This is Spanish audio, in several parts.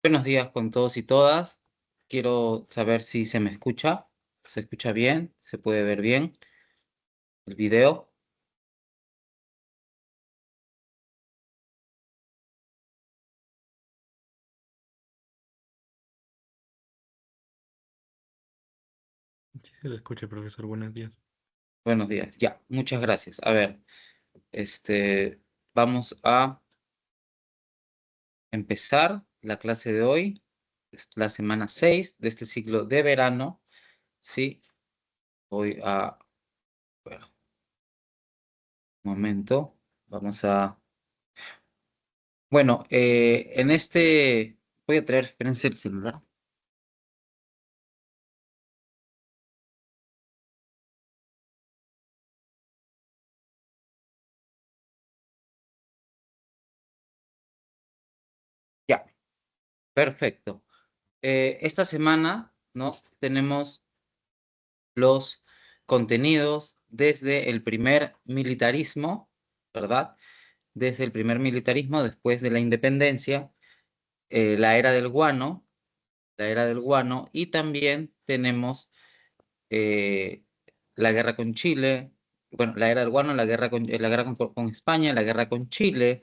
Buenos días con todos y todas. Quiero saber si se me escucha. ¿Se escucha bien? ¿Se puede ver bien el video? Sí, se le escucha, profesor. Buenos días. Buenos días. Ya, muchas gracias. A ver, vamos a empezar la clase de hoy. Es la semana 6 de este ciclo de verano. Sí, voy a, bueno, un momento. Vamos a, bueno, voy a traer, espérense el celular. Ya, perfecto. Esta semana, ¿no? Tenemos los contenidos desde el primer militarismo, ¿verdad? Desde el primer militarismo, después de la independencia, la era del guano, y también tenemos eh, la guerra con Chile, bueno, la era del guano, la guerra con España, la guerra con Chile,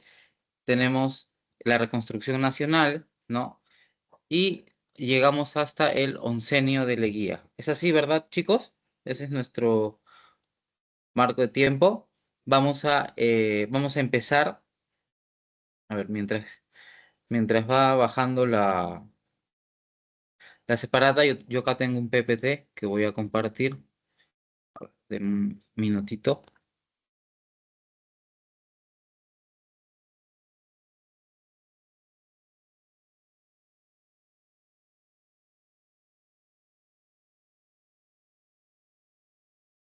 tenemos la reconstrucción nacional, ¿no? Y llegamos hasta el oncenio de Leguía. ¿Es así, verdad, chicos? Ese es nuestro marco de tiempo. Vamos a empezar, a ver, mientras va bajando la separata, yo acá tengo un PPT que voy a compartir de un minutito.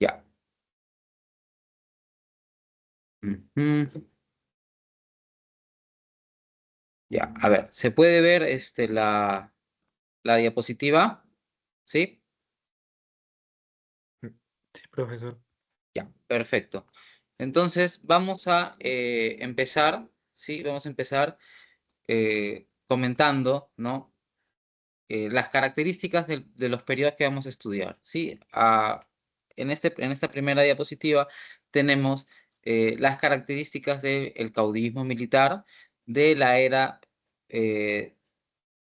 Ya. Ujú. Ya, a ver, ¿se puede ver la diapositiva? ¿Sí? Sí, profesor. Ya, perfecto. Entonces, vamos a empezar, ¿sí? Vamos a empezar comentando, ¿no? Las características de los periodos que vamos a estudiar, ¿sí? En esta primera diapositiva tenemos las características del caudillismo militar de la era eh,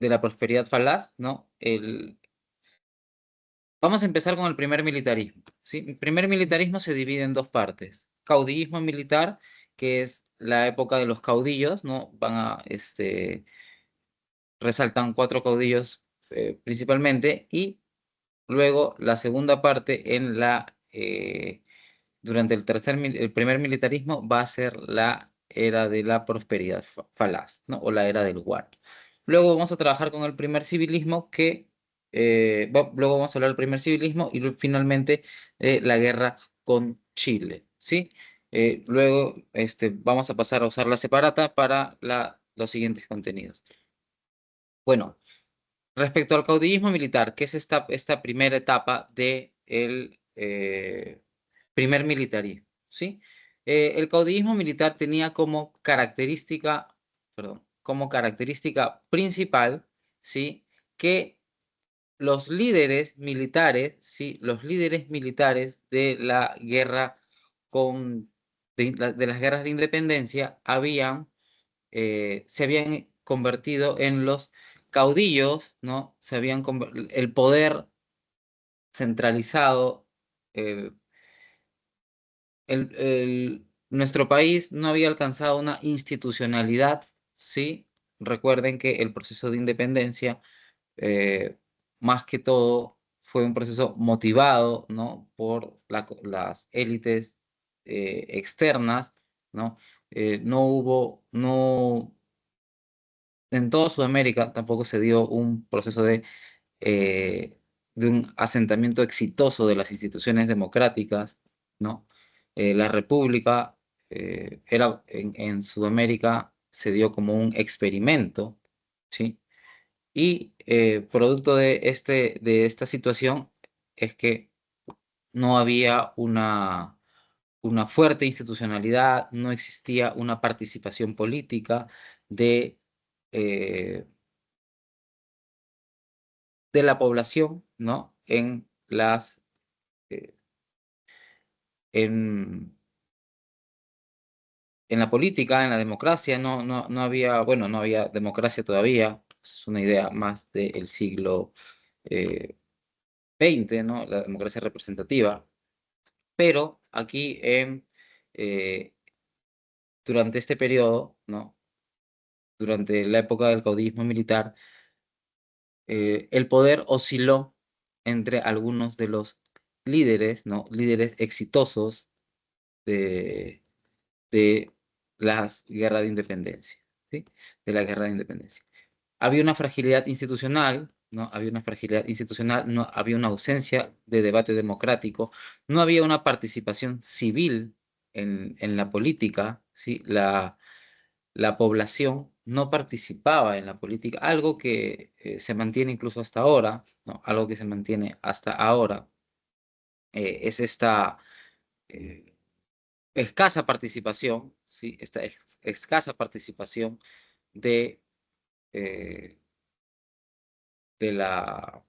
de la prosperidad falaz, ¿no? Vamos a empezar con el primer militarismo, ¿sí? El primer militarismo se divide en dos partes. Caudillismo militar, que es la época de los caudillos, ¿no? Resaltan cuatro caudillos principalmente, y luego la segunda parte durante el primer militarismo va a ser la era de la prosperidad falaz, ¿no? O la era del guano. Luego vamos a trabajar con el primer civilismo luego vamos a hablar del primer civilismo y finalmente la guerra con Chile, ¿sí? Luego vamos a pasar a usar la separata para los siguientes contenidos. Bueno, respecto al caudillismo militar, que es esta primera etapa del primer militarismo, ¿sí? El caudillismo militar tenía como característica principal, ¿sí? Que los líderes militares, ¿sí? Los líderes militares de la guerra de las guerras de independencia se habían convertido en los caudillos, ¿no? El poder centralizado. eh, Nuestro país no había alcanzado una institucionalidad, ¿sí? Recuerden que el proceso de independencia, eh, más que todo, fue un proceso motivado, ¿no? Por las élites externas, ¿no? No, en toda Sudamérica tampoco se dio un proceso de un asentamiento exitoso de las instituciones democráticas, ¿no? La República en Sudamérica se dio como un experimento, ¿sí? Y producto de esta situación es que no había una fuerte institucionalidad, no existía una participación política de, eh, de la población, ¿no? Eh, en, en la política, en la democracia, no había, bueno, no había democracia todavía, es una idea más del siglo XX, ¿no? La democracia representativa, pero aquí eh, durante este periodo, ¿no? Durante la época del caudillismo militar, el poder osciló entre algunos de los líderes, ¿no? Líderes exitosos de, de las guerras de independencia, ¿sí? De la guerra de independencia. Había una fragilidad institucional, ¿no? Había una fragilidad institucional, no había una ausencia de debate democrático, no había una participación civil en la política, ¿sí? La población no participaba en la política, algo que se mantiene incluso hasta ahora, ¿no? Algo que se mantiene hasta ahora, es esta eh, escasa participación, ¿sí? Esta escasa participación de, eh, de la,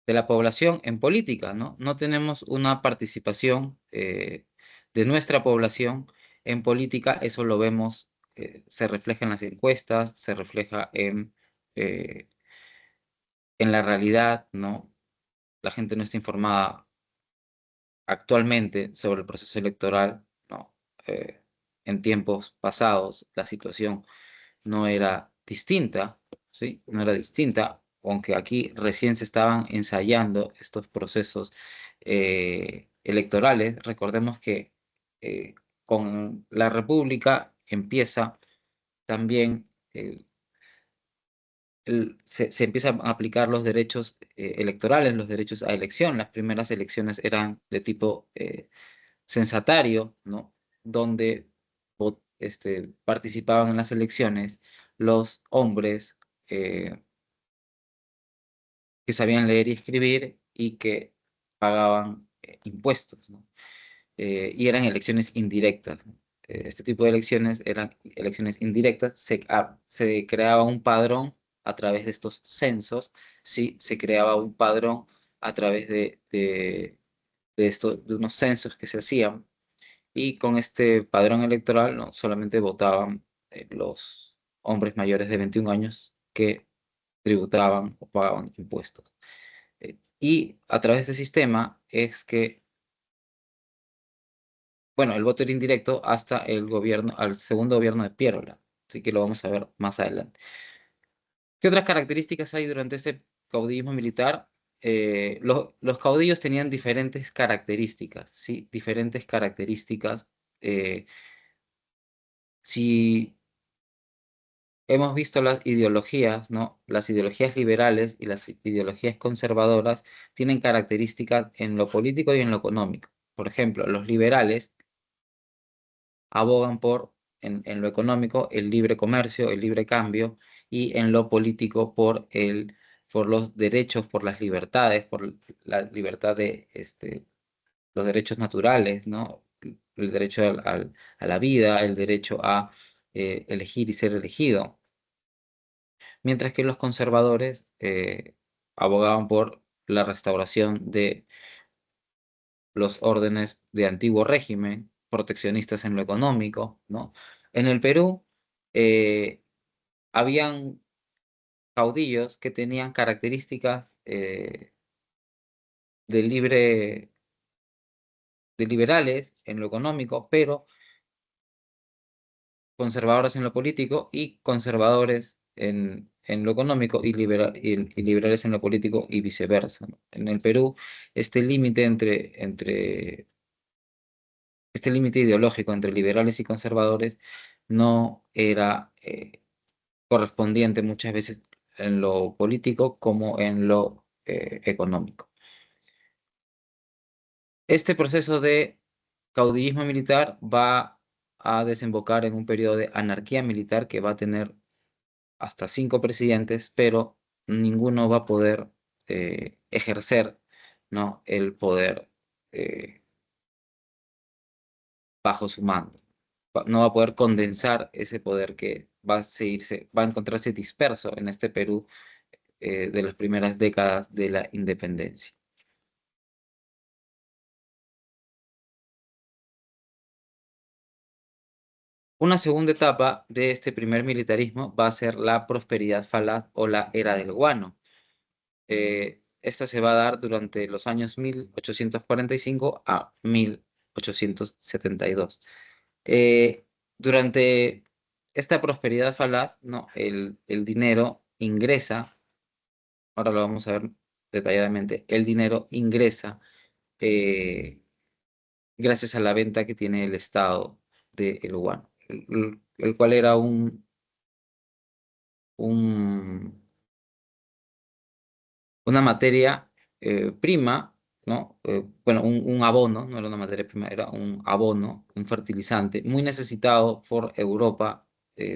de la población en política, ¿no? No tenemos una participación de nuestra población en política, eso lo vemos, se refleja en las encuestas, se refleja eh, en la realidad, ¿no? La gente no está informada actualmente sobre el proceso electoral, ¿no? Eh, en tiempos pasados la situación no era distinta, ¿sí? No era distinta, aunque aquí recién se estaban ensayando estos procesos electorales. Recordemos que eh, con la República empieza también se empiezan a aplicar los derechos electorales, los derechos a elección. Las primeras elecciones eran de tipo censatario, ¿no? Donde participaban en las elecciones los hombres que sabían leer y escribir y que pagaban impuestos, ¿no? Y eran elecciones indirectas, ¿no? Este tipo de elecciones eran elecciones indirectas, se creaba un padrón a través de estos censos, ¿sí? Se creaba un padrón a través de unos censos que se hacían, y con este padrón electoral no solamente votaban los hombres mayores de 21 años que tributaban o pagaban impuestos. Y a través de este sistema es que, bueno, el voto era indirecto hasta el gobierno, al segundo gobierno de Piérola, así que lo vamos a ver más adelante. ¿Qué otras características hay durante este caudillismo militar? Los caudillos tenían diferentes características, ¿sí? Diferentes características. Eh, si hemos visto las ideologías, ¿no? Las ideologías liberales y las ideologías conservadoras tienen características en lo político y en lo económico. Por ejemplo, los liberales abogan en lo económico, el libre comercio, el libre cambio, y en lo político por los derechos, por las libertades, por la libertad de los derechos naturales, ¿no? El derecho a la vida, el derecho a elegir y ser elegido. Mientras que los conservadores abogaban por la restauración de los órdenes de antiguo régimen, proteccionistas en lo económico, ¿no? En el Perú eh, habían caudillos que tenían características de de liberales en lo económico, pero conservadores en lo político, y conservadores en lo económico y, y liberales en lo político, y viceversa, ¿no? En el Perú, este límite este límite ideológico entre liberales y conservadores no era correspondiente muchas veces en lo político como en lo económico. Este proceso de caudillismo militar va a desembocar en un periodo de anarquía militar que va a tener hasta 5 presidentes, pero ninguno va a poder ejercer, ¿no? El poder eh, bajo su mando. No va a poder condensar ese poder que va a seguirse, va a encontrarse disperso en este Perú de las primeras décadas de la independencia. Una segunda etapa de este primer militarismo va a ser la prosperidad falaz o la era del guano. Esta se va a dar durante los años 1845 a 1872. Durante esta prosperidad falaz, ¿no? El dinero ingresa, ahora lo vamos a ver detalladamente, el dinero ingresa eh, gracias a la venta que tiene el Estado del guano, el cual era un una materia prima, ¿no? Bueno, un abono, no era una materia prima, era un abono, un fertilizante muy necesitado por Europa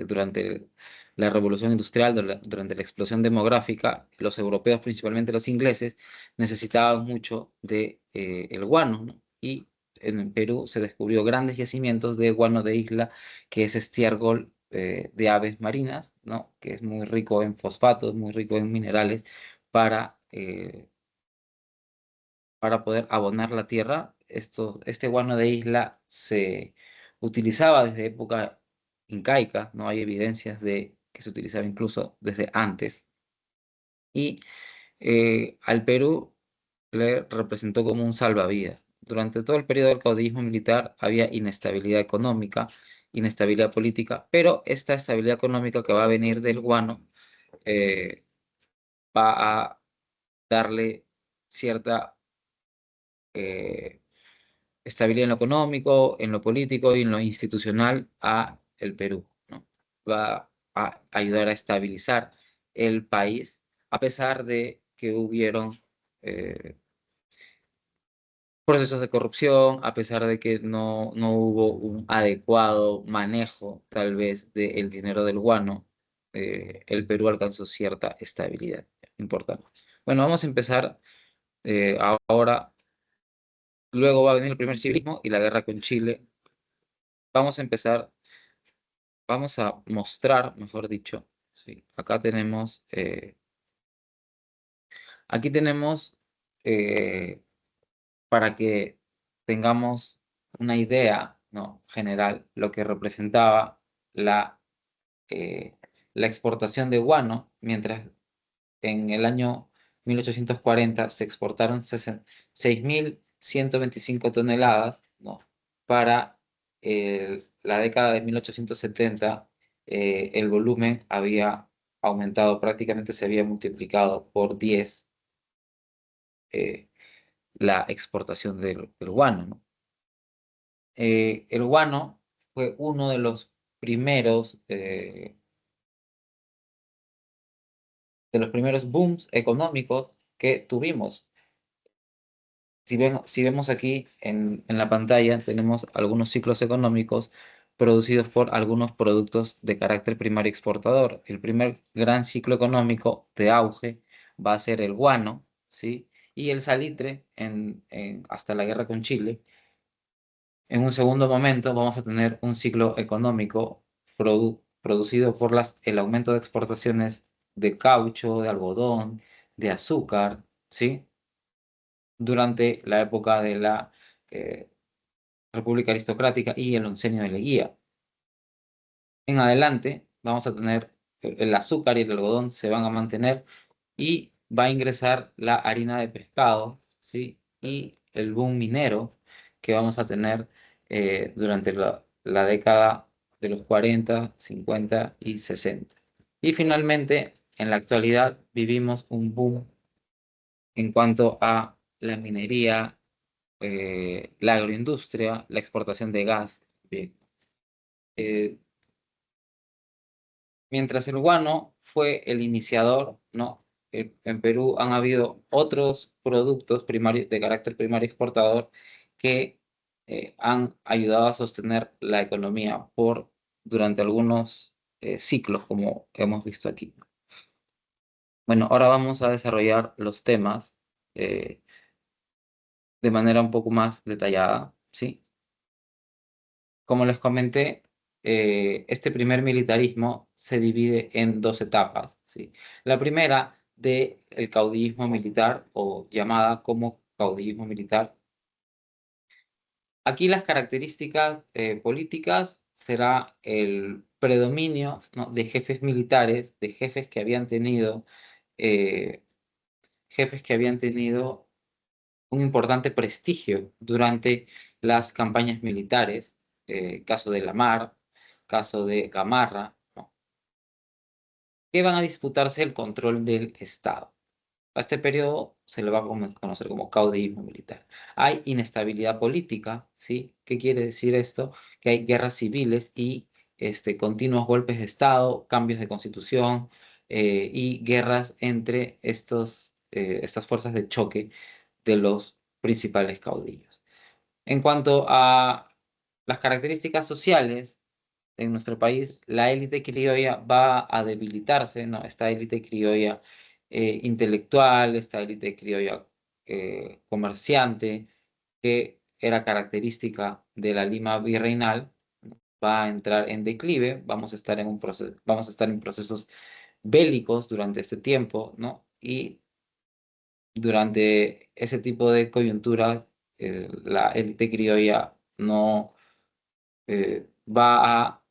durante la revolución industrial, durante la explosión demográfica. Los europeos, principalmente los ingleses, necesitaban mucho de el guano, ¿no? Y en Perú se descubrió grandes yacimientos de guano de isla, que es estiércol de aves marinas, ¿no? Que es muy rico en fosfatos, muy rico en minerales para poder abonar la tierra. Este guano de isla se utilizaba desde época incaica, no hay evidencias de que se utilizaba incluso desde antes. Y al Perú le representó como un salvavidas. Durante todo el periodo del caudillismo militar había inestabilidad económica, inestabilidad política, pero esta estabilidad económica que va a venir del guano eh, va a darle cierta estabilidad en lo económico, en lo político y en lo institucional a el Perú, ¿no? Va a ayudar a estabilizar el país, a pesar de que hubieron procesos de corrupción, a pesar de que no hubo un adecuado manejo, tal vez, del dinero del guano, el Perú alcanzó cierta estabilidad importante. Bueno, vamos a empezar ahora. Luego va a venir el primer civilismo y la guerra con Chile. Vamos a empezar, vamos a mostrar, mejor dicho, sí, aquí tenemos, para que tengamos una idea, ¿no? General, lo que representaba la, eh, la exportación de guano, mientras en el año 1840 se exportaron 6.125 toneladas, ¿no? Para la década de 1870, el volumen había aumentado, prácticamente se había multiplicado por 10 eh, la exportación del guano, ¿no? El guano fue uno de los primeros booms económicos que tuvimos. Si vemos aquí en la pantalla, tenemos algunos ciclos económicos producidos por algunos productos de carácter primario exportador. El primer gran ciclo económico de auge va a ser el guano, ¿sí? Y el salitre hasta la guerra con Chile. En un segundo momento vamos a tener un ciclo económico producido por el aumento de exportaciones de caucho, de algodón, de azúcar, ¿sí? Durante la época de la eh, República Aristocrática y el Oncenio de Leguía. En adelante vamos a tener el azúcar y el algodón se van a mantener y va a ingresar la harina de pescado, ¿sí? Y el boom minero que vamos a tener durante la década de los 40, 50 y 60. Y finalmente, en la actualidad vivimos un boom en cuanto a la minería, la agroindustria, la exportación de gas. Bien. Eh, Mientras el guano fue el iniciador, ¿no? En Perú han habido otros productos primarios de carácter primario exportador que han ayudado a sostener la economía durante algunos ciclos, como hemos visto aquí. Bueno, ahora vamos a desarrollar los temas eh, de manera un poco más detallada, ¿sí? Como les comenté, este primer militarismo se divide en dos etapas, ¿sí? La primera del caudillismo militar o llamada como caudillismo militar. Aquí las características políticas será el predominio, ¿no?, de jefes militares, de eh, jefes que habían tenido un importante prestigio durante las campañas militares, caso de Lamar, caso de Gamarra, ¿no?, que van a disputarse el control del Estado. A este periodo se le va a conocer como caudillismo militar. Hay inestabilidad política, ¿sí? ¿Qué quiere decir esto? Que hay guerras civiles y continuos golpes de Estado, cambios de constitución y guerras entre estas fuerzas de choque de los principales caudillos. En cuanto a las características sociales, en nuestro país, la élite criolla va a debilitarse, ¿no? Esta élite criolla intelectual, esta élite criolla comerciante, que era característica de la Lima virreinal, ¿no?, va a entrar en declive, vamos a estar vamos a estar en procesos bélicos durante este tiempo, ¿no? Y durante ese tipo de coyunturas, la élite criolla no va a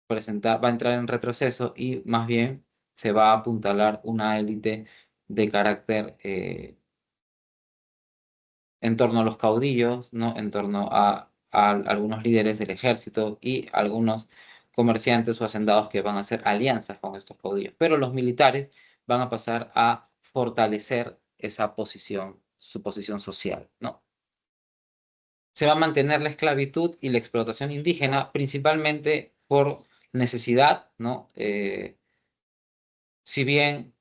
va a entrar en retroceso y más bien se va a apuntalar una élite de carácter en torno a los caudillos, ¿no?, en torno a algunos líderes del ejército y algunos comerciantes o hacendados que van a hacer alianzas con estos caudillos. Pero los militares van a pasar a fortalecer esa posición, su posición social, ¿no? Se va a mantener la esclavitud y la explotación indígena, principalmente por necesidad, ¿no? Si bien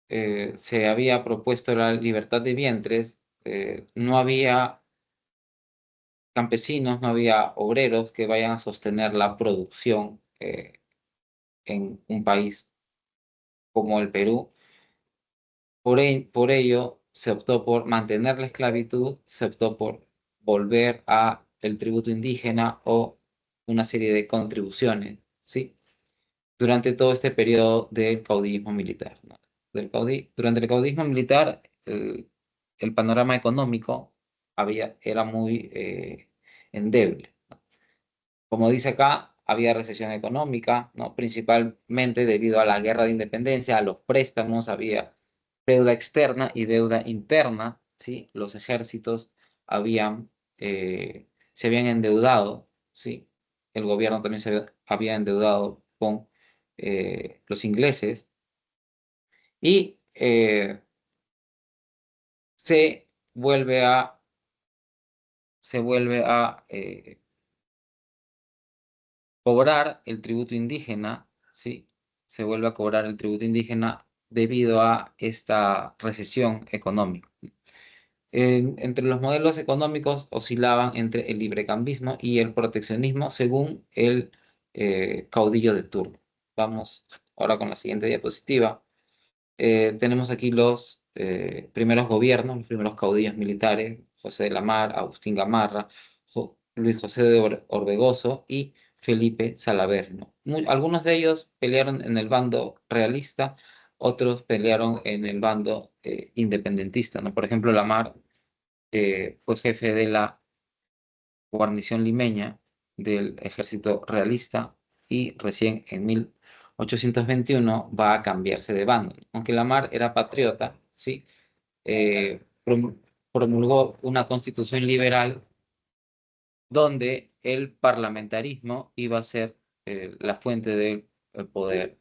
se había propuesto la libertad de vientres, no había campesinos, no había obreros que vayan a sostener la producción en un país como el Perú. Por ello, se optó por mantener la esclavitud, se optó por volver a el tributo indígena o una serie de contribuciones, ¿sí?, durante todo este periodo del caudillismo militar, ¿no? Durante el caudillismo militar, el panorama económico era muy endeble. Como dice acá, había recesión económica, ¿no?, principalmente debido a la guerra de independencia, a los préstamos, había deuda externa y deuda interna, ¿sí? Los ejércitos se habían endeudado, ¿sí? El gobierno también había endeudado con los ingleses y se vuelve a, cobrar el tributo indígena, ¿sí? Se vuelve a cobrar el tributo indígena debido a esta recesión económica. Entre los modelos económicos oscilaban entre el librecambismo y el proteccionismo según el caudillo de turno. Vamos ahora con la siguiente diapositiva. Tenemos aquí los primeros gobiernos, los primeros caudillos militares: José de la Mar, Agustín Gamarra, Luis José de Orbegoso y Felipe Salaverno. Algunos de ellos pelearon en el bando realista, otros pelearon en el bando independentista, ¿no? Por ejemplo, Lamar fue jefe de la guarnición limeña del ejército realista y recién en 1821 va a cambiarse de bando. Aunque Lamar era patriota, ¿sí? Promulgó una constitución liberal donde el parlamentarismo iba a ser la fuente del poder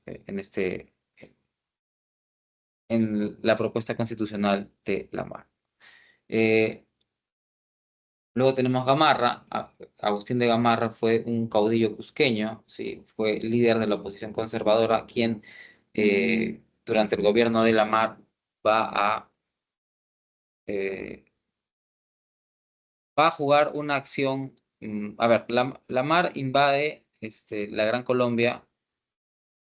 en la propuesta constitucional de Lamar. Luego tenemos Gamarra. Agustín de Gamarra fue un caudillo cusqueño, ¿sí? Fue líder de la oposición conservadora, quien durante el gobierno de Lamar va a, eh, va a jugar una acción. A ver, Lamar invade la Gran Colombia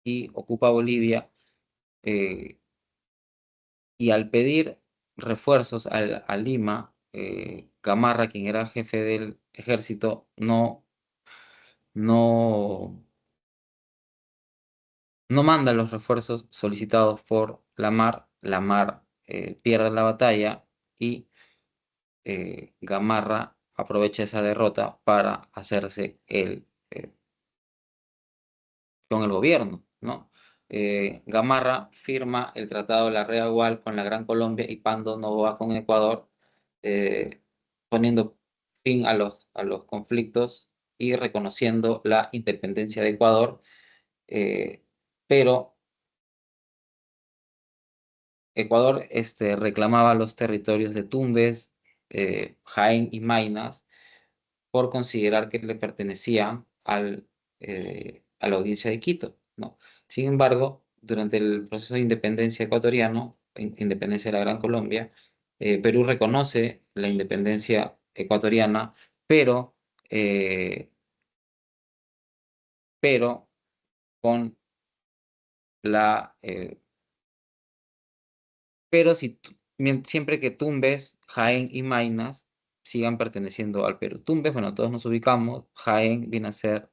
y ocupa Bolivia, eh, y al pedir refuerzos a Lima, Gamarra, quien era jefe del ejército, no no manda los refuerzos solicitados por Lamar la mar pierde la batalla y Gamarra aprovecha esa derrota para hacerse con el gobierno, ¿no? Gamarra firma el Tratado de la Reagual con la Gran Colombia y Pando Noboa con Ecuador, eh, poniendo fin a los conflictos y reconociendo la independencia de Ecuador, pero Ecuador reclamaba los territorios de Tumbes, Jaén y Maynas por considerar que le pertenecían a la audiencia de Quito, ¿no? Sin embargo, durante el proceso de independencia ecuatoriano, independencia de la Gran Colombia, Perú reconoce la independencia ecuatoriana, pero, eh, pero con la pero siempre que Tumbes, Jaén y Maynas sigan perteneciendo al Perú. Tumbes, bueno, todos nos ubicamos. Jaén viene a ser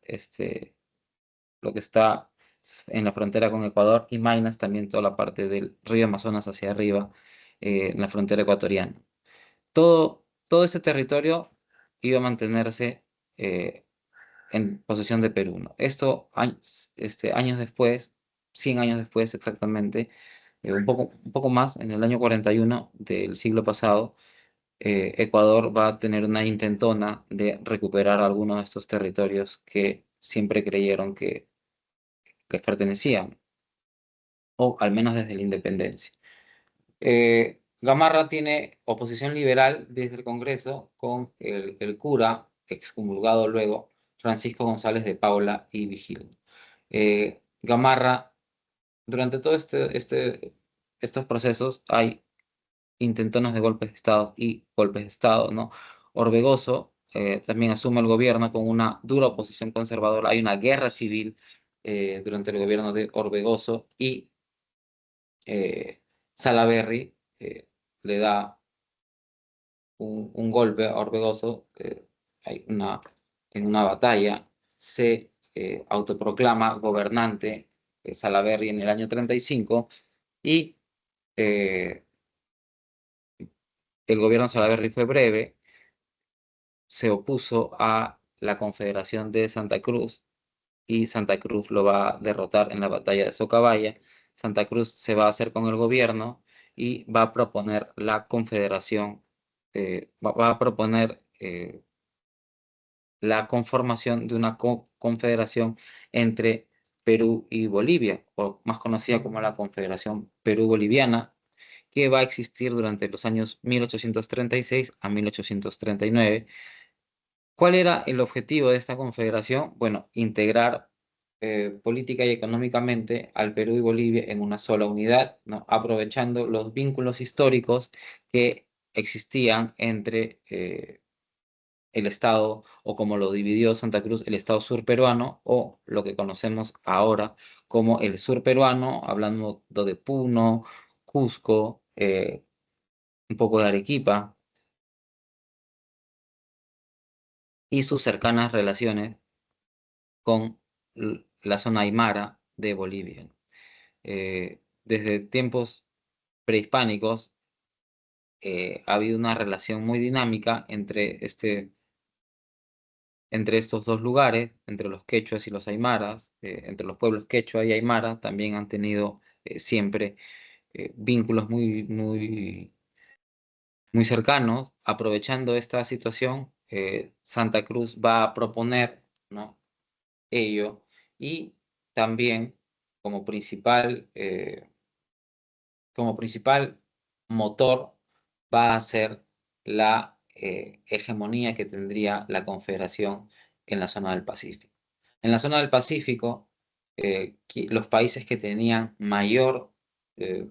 lo que está en la frontera con Ecuador y Maynas también toda la parte del río Amazonas hacia arriba, en la frontera ecuatoriana. Todo ese territorio iba a mantenerse en posesión de Perú, ¿no? Esto años después, 100 años después exactamente, un poco más, en el año 41 del siglo pasado, Ecuador va a tener una intentona de recuperar algunos de estos territorios que siempre creyeron que les pertenecían, o al menos desde la independencia. Gamarra tiene oposición liberal desde el Congreso con el cura, excomulgado luego, Francisco González de Paula y Vigil. Gamarra, durante todo estos procesos hay intentonas de golpes de Estado y golpes de Estado, ¿no? Orbegoso también asume el gobierno con una dura oposición conservadora. Hay una guerra civil durante el gobierno de Orbegoso y Salaverry le da un golpe a Orbegoso. En una batalla se autoproclama gobernante Salaverry en el año 35 y eh, el gobierno de Salaverry fue breve, se opuso a la Confederación de Santa Cruz y Santa Cruz lo va a derrotar en la batalla de Socabaya. Santa Cruz se va a hacer con el gobierno y va a proponer la confederación, va a proponer la conformación de una confederación entre Perú y Bolivia, o más conocida como la Confederación Perú-Boliviana, que va a existir durante los años 1836 a 1839. ¿Cuál era el objetivo de esta confederación? Bueno, integrar política y económicamente al Perú y Bolivia en una sola unidad, ¿no? Aprovechando los vínculos históricos que existían entre el Estado, o como lo dividió Santa Cruz, el Estado surperuano, o lo que conocemos ahora como el surperuano, hablando de Puno, Cusco, un poco de Arequipa, y sus cercanas relaciones con la zona aymara de Bolivia. Desde tiempos prehispánicos ha habido una relación muy dinámica entre estos dos lugares, entre los quechuas y los aymaras, entre los pueblos quechua y aymara, también han tenido siempre vínculos muy cercanos. Aprovechando esta situación, Santa Cruz va a proponer, ¿no?, ello, y también como principal, como principal motor va a ser la hegemonía que tendría la Confederación en la zona del Pacífico. En la zona del Pacífico, los países que tenían mayor eh,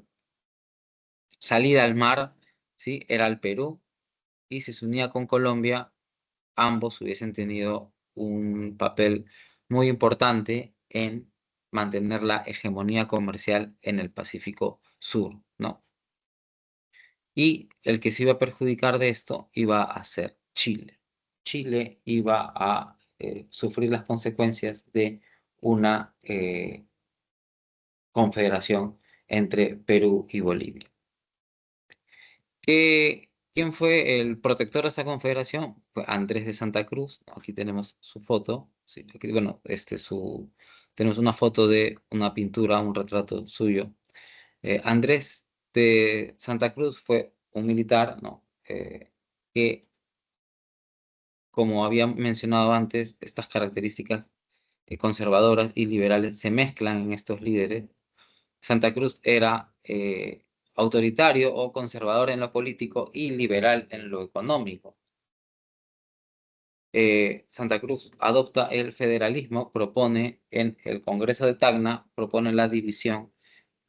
salida al mar, ¿sí?, era el Perú, y si se unía con Colombia, ambos hubiesen tenido un papel muy importante en mantener la hegemonía comercial en el Pacífico Sur, ¿no? Y el que se iba a perjudicar de esto iba a ser Chile. Chile iba a sufrir las consecuencias de una confederación entre Perú y Bolivia. ¿Quién fue el protector de esta confederación? Fue Andrés de Santa Cruz. Aquí tenemos su foto. Sí, aquí, bueno, tenemos una foto de una pintura, un retrato suyo. Andrés de Santa Cruz fue un militar, ¿no? Que, como había mencionado antes, estas características conservadoras y liberales se mezclan en estos líderes. Santa Cruz era autoritario o conservador en lo político y liberal en lo económico. Santa Cruz adopta el federalismo, propone en el Congreso de Tacna, propone la división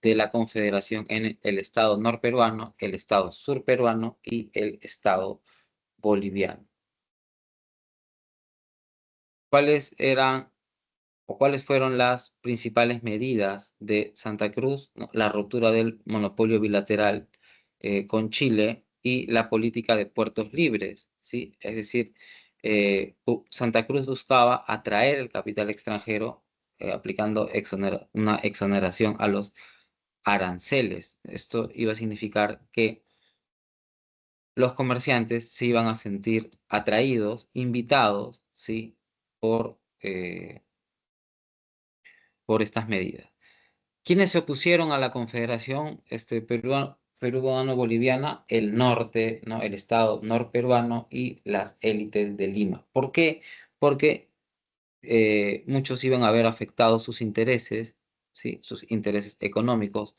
de la Confederación en el Estado norperuano, el Estado surperuano y el Estado boliviano. ¿Cuáles eran o cuáles fueron las principales medidas de Santa Cruz? ¿No? La ruptura del monopolio bilateral con Chile y la política de puertos libres, ¿sí? Es decir, Santa Cruz buscaba atraer el capital extranjero aplicando una exoneración a los aranceles. Esto iba a significar que los comerciantes se iban a sentir atraídos, invitados, ¿sí? Por estas medidas. ¿Quiénes se opusieron a la Confederación Peruano-Boliviana? El norte, ¿no? El Estado norperuano y las élites de Lima. ¿Por qué? Porque muchos iban a ver afectados sus intereses, ¿sí? Sus intereses económicos,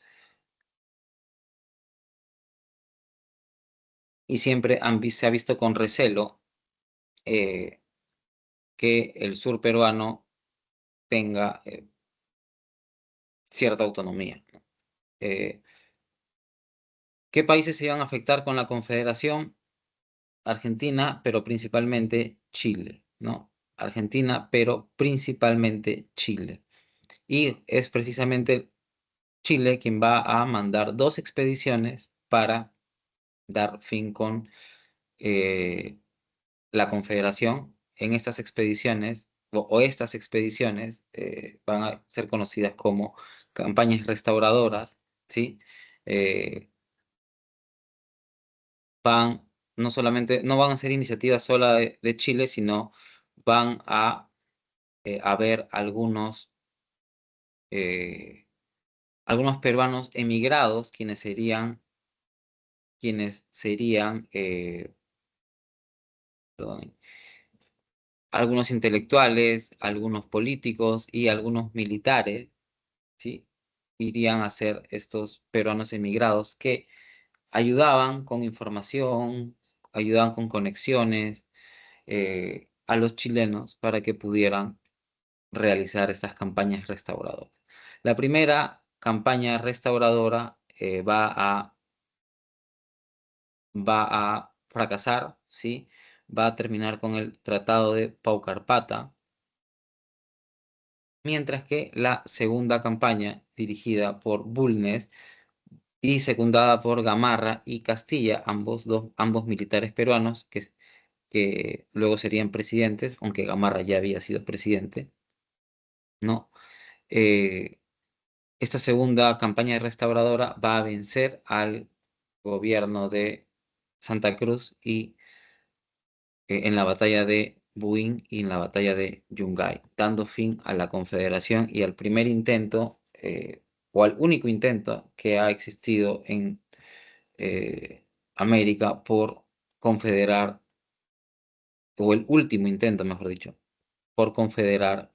y siempre se ha visto con recelo eh, que el sur peruano tenga cierta autonomía, ¿no? ¿Qué países se iban a afectar con la Confederación? Argentina, pero principalmente Chile, ¿no? Argentina, pero principalmente Chile. Y es precisamente Chile quien va a mandar dos expediciones para dar fin con la Confederación. En estas expediciones, o estas expediciones, van a ser conocidas como campañas restauradoras, ¿sí? Eh, van, no solamente, no van a ser iniciativas sola de Chile, sino van a haber algunos peruanos emigrados quienes serían, perdón, algunos intelectuales, algunos políticos y algunos militares, ¿sí? Irían a ser estos peruanos emigrados que ayudaban con información, ayudaban con conexiones a los chilenos para que pudieran realizar estas campañas restauradoras. La primera campaña restauradora va a fracasar, ¿sí? Va a terminar con el Tratado de Paucarpata, mientras que la segunda campaña, dirigida por Bulnes y secundada por Gamarra y Castilla, ambos militares peruanos que luego serían presidentes, aunque Gamarra ya había sido presidente, ¿no? Eh, Esta segunda campaña restauradora va a vencer al gobierno de Santa Cruz y en la batalla de Buin y en la batalla de Yungay, dando fin a la Confederación y al primer intento, o al único intento que ha existido en América por confederar, o el último intento, mejor dicho, por confederar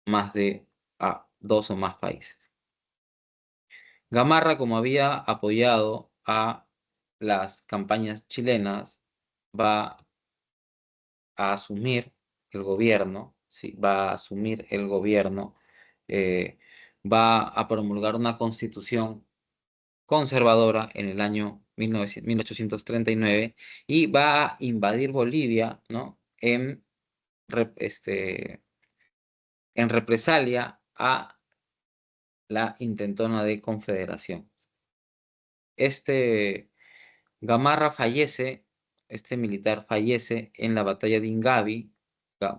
más de dos o más países. Gamarra, como había apoyado a las campañas chilenas, va a asumir el gobierno, ¿sí? Va a asumir el gobierno, eh, va a promulgar una constitución conservadora en el año 1839 y va a invadir Bolivia, ¿no? En represalia a la intentona de confederación. Este Gamarra fallece, este militar fallece en la batalla de Ingavi.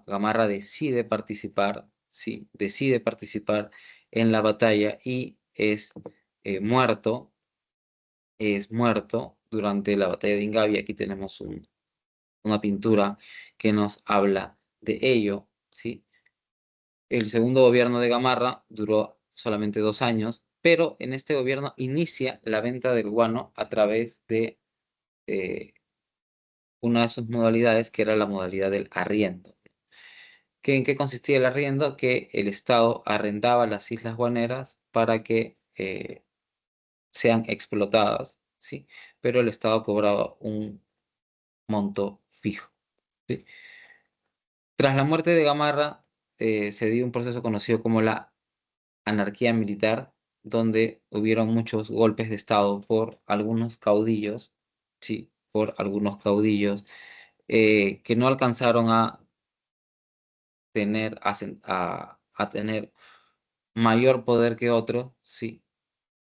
Gamarra decide participar, sí, decide participar en la batalla y es muerto, durante la batalla de Ingavi. Aquí tenemos una pintura que nos habla de ello, ¿sí? El segundo gobierno de Gamarra duró solamente 2 años, pero en este gobierno inicia la venta del guano a través de eh, una de sus modalidades, que era la modalidad del arriendo. ¿En qué consistía el arriendo? Que el Estado arrendaba las islas guaneras para que sean explotadas, ¿sí? Pero el Estado cobraba un monto fijo, ¿sí? Tras la muerte de Gamarra, se dio un proceso conocido como la anarquía militar, donde hubieron muchos golpes de Estado por algunos caudillos, sí, por algunos caudillos que no alcanzaron a tener, a tener mayor poder que otros, sí.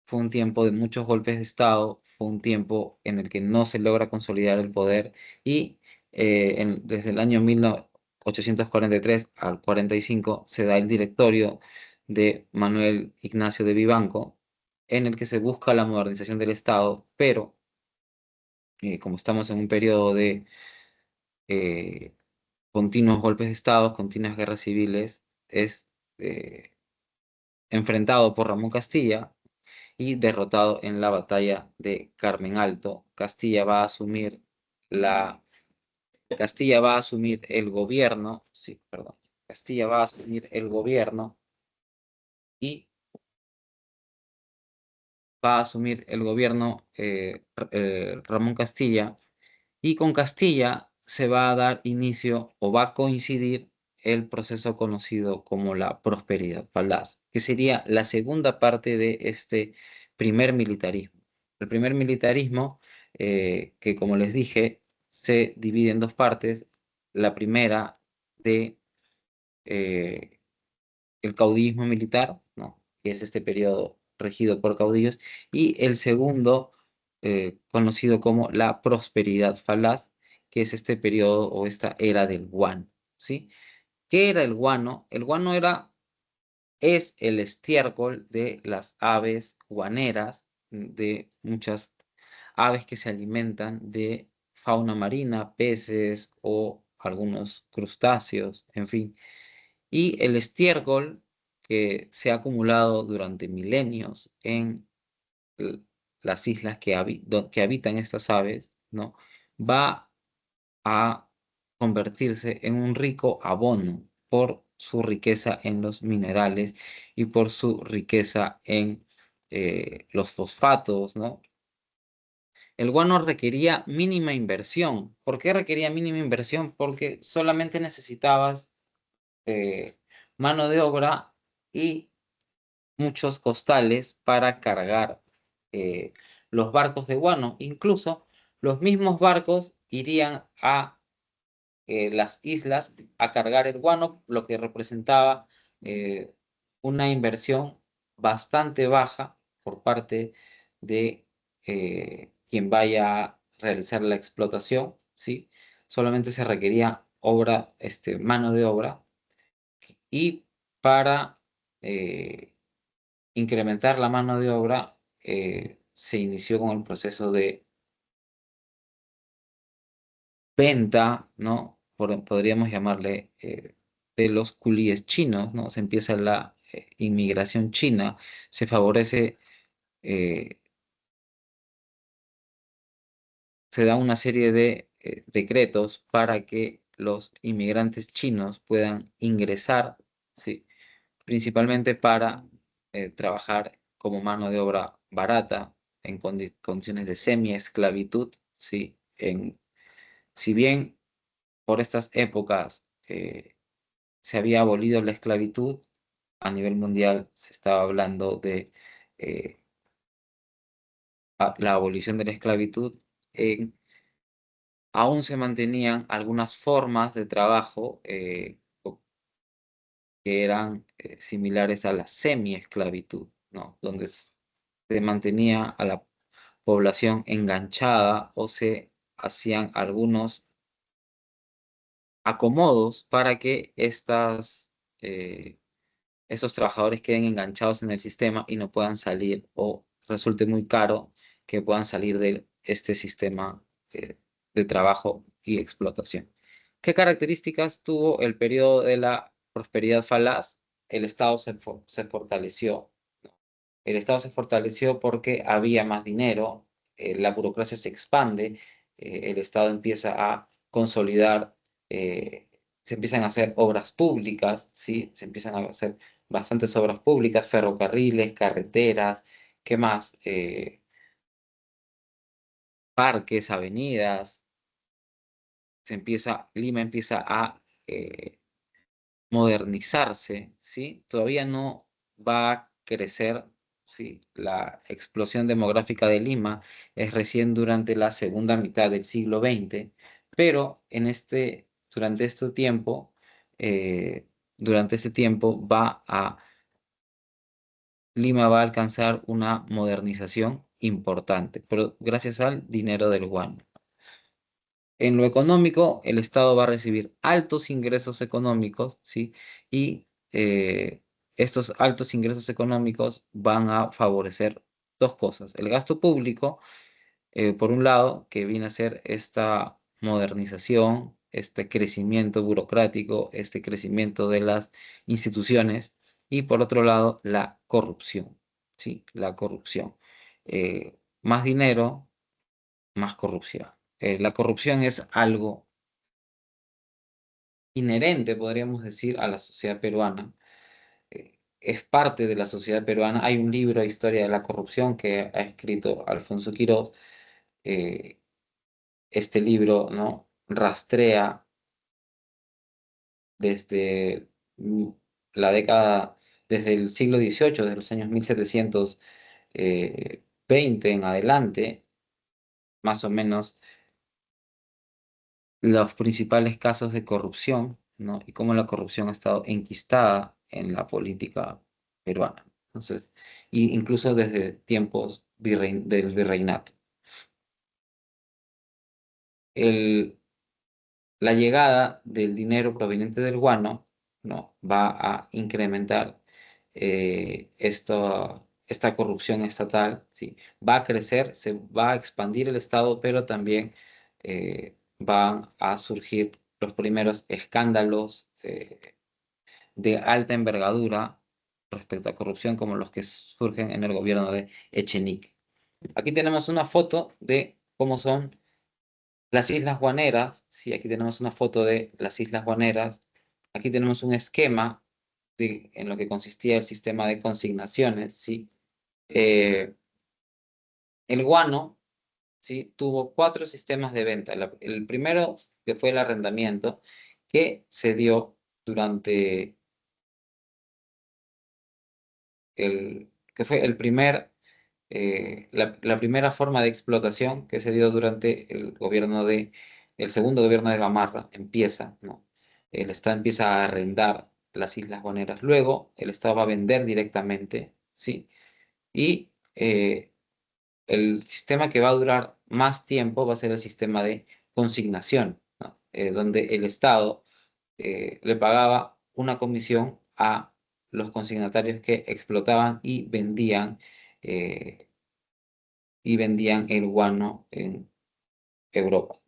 Fue un tiempo de muchos golpes de Estado, fue un tiempo en el que no se logra consolidar el poder y desde el año 1843 al 45 se da el directorio de Manuel Ignacio de Vivanco, en el que se busca la modernización del Estado, pero como estamos en un periodo de eh, continuos golpes de Estado, continuas guerras civiles, es eh, enfrentado por Ramón Castilla y derrotado en la batalla de Carmen Alto. La, Castilla va a asumir el gobierno, sí, perdón, Castilla va a asumir el gobierno y va a asumir el gobierno Ramón Castilla, y con Castilla se va a dar inicio o va a coincidir el proceso conocido como la prosperidad falaz, que sería la segunda parte de este primer militarismo. El primer militarismo, que como les dije, se divide en dos partes. La primera de eh, el caudillismo militar, ¿no? Que es este periodo regido por caudillos, y el segundo, conocido como la prosperidad falaz, que es este periodo o esta era del guano, ¿sí? ¿Qué era el guano? El guano es el estiércol de las aves guaneras, de muchas aves que se alimentan de fauna marina, peces o algunos crustáceos, en fin. Y el estiércol que se ha acumulado durante milenios en l- las islas que habitan estas aves, ¿no? Va a convertirse en un rico abono por su riqueza en los minerales y por su riqueza en los fosfatos, ¿no? El guano requería mínima inversión. ¿Por qué requería mínima inversión? Porque solamente necesitabas eh, mano de obra y muchos costales para cargar eh, los barcos de guano. Incluso los mismos barcos irían a las islas a cargar el guano, lo que representaba eh, una inversión bastante baja por parte de quien vaya a realizar la explotación, ¿sí? Solamente se requería mano de obra, y para incrementar la mano de obra se inició con el proceso de venta, ¿no? Podríamos llamarle de los culíes chinos, ¿no? Se empieza la inmigración china, se favorece, eh, se da una serie de decretos para que los inmigrantes chinos puedan ingresar, ¿sí? Principalmente para trabajar como mano de obra barata en condiciones de semi-esclavitud, ¿sí? Si bien por estas épocas se había abolido la esclavitud, a nivel mundial se estaba hablando de eh, la abolición de la esclavitud. eh, Aún se mantenían algunas formas de trabajo que eran similares a la semi-esclavitud, ¿no? Donde se mantenía a la población enganchada o se hacían algunos acomodos para que estas esos trabajadores queden enganchados en el sistema y no puedan salir o resulte muy caro que puedan salir de este sistema de trabajo y explotación. ¿Qué características tuvo el periodo de la prosperidad falaz? El Estado se fortaleció. El Estado se fortaleció porque había más dinero, la burocracia se expande, el Estado empieza a consolidar, se empiezan a hacer obras públicas, ¿sí? Se empiezan a hacer bastantes obras públicas, ferrocarriles, carreteras, ¿qué más? Parques, avenidas, Lima empieza a modernizarse, ¿sí? Todavía no va a crecer, ¿sí? La explosión demográfica de Lima es recién durante la segunda mitad del siglo XX, pero durante este tiempo, eh, Lima va a alcanzar una modernización importante, pero gracias al dinero del guano. En lo económico, el Estado va a recibir altos ingresos económicos, ¿sí? Y estos altos ingresos económicos van a favorecer dos cosas. El gasto público, por un lado, que viene a ser esta modernización, este crecimiento burocrático, este crecimiento de las instituciones, y por otro lado, la corrupción, ¿sí? La corrupción. Más dinero, más corrupción. La corrupción es algo inherente, podríamos decir, a la sociedad peruana. Es parte de la sociedad peruana. Hay un libro, Historia de la Corrupción, que ha escrito Alfonso Quirós. Eh, este libro, ¿no? Rastrea desde mm, la década, desde el siglo XVIII, desde los años 1720 en adelante, más o menos, los principales casos de corrupción, ¿no? Y cómo la corrupción ha estado enquistada en la política peruana. Entonces, incluso desde tiempos del virreinato. La llegada del dinero proveniente del guano, ¿no? Va a incrementar esta corrupción estatal, ¿sí? Va a crecer, se va a expandir el Estado, pero también van a surgir los primeros escándalos de alta envergadura respecto a corrupción, como los que surgen en el gobierno de Echenique. Aquí tenemos una foto de cómo son las Islas Guaneras. Sí, aquí tenemos una foto de las Islas Guaneras. Aquí tenemos un esquema en lo que consistía el sistema de consignaciones, ¿sí? Eh, el guano, ¿sí? Tuvo cuatro sistemas de venta. El primero, que fue el arrendamiento, que se dio durante que fue la primera forma de explotación que se dio durante el segundo gobierno de Gamarra, empieza, ¿no? El Estado empieza a arrendar las Islas Boneras. Luego, el Estado va a vender directamente, ¿sí? Y el sistema que va a durar más tiempo va a ser el sistema de consignación, ¿no? Donde el Estado le pagaba una comisión a los consignatarios que explotaban eh, y vendían el guano en Europa.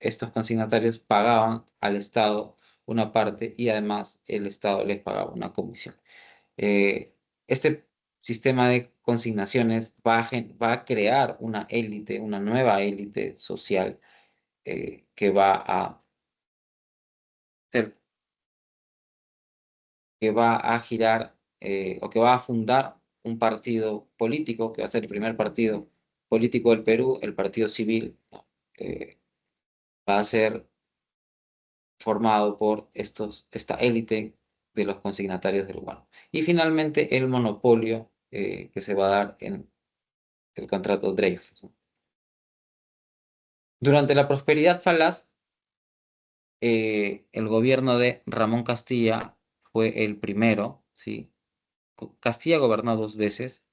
Estos consignatarios pagaban al Estado una parte y además el Estado les pagaba una comisión. Este sistema de consignaciones va a crear una élite, una nueva élite social que va a ser que va a girar o que va a fundar un partido político, que va a ser el primer partido político del Perú, el Partido Civil, ¿no? Va a ser formado por esta élite de los consignatarios del guano. Y finalmente el monopolio que se va a dar en el contrato Dreyfus, ¿no? Durante la prosperidad falaz, el gobierno de Ramón Castilla fue el primero, ¿sí? Castilla gobernó dos veces,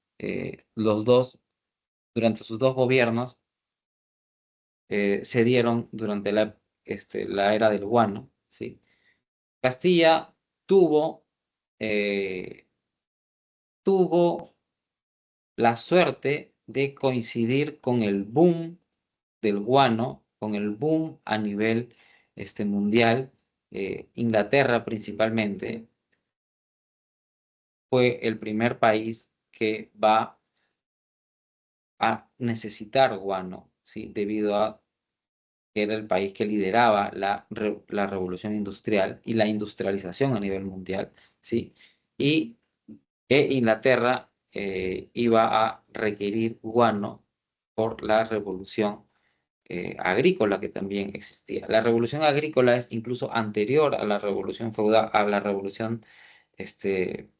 los dos, durante sus dos gobiernos, se dieron durante la era del guano, ¿sí? Castilla tuvo tuvo la suerte de coincidir con el boom del guano, con el boom a nivel mundial. Inglaterra principalmente fue el primer país que va a necesitar guano, ¿sí? Debido a que era el país que lideraba la revolución industrial y la industrialización a nivel mundial, ¿sí? Y Inglaterra iba a requerir guano por la revolución agrícola que también existía. La revolución agrícola es incluso anterior a la revolución feudal, a la revolución este,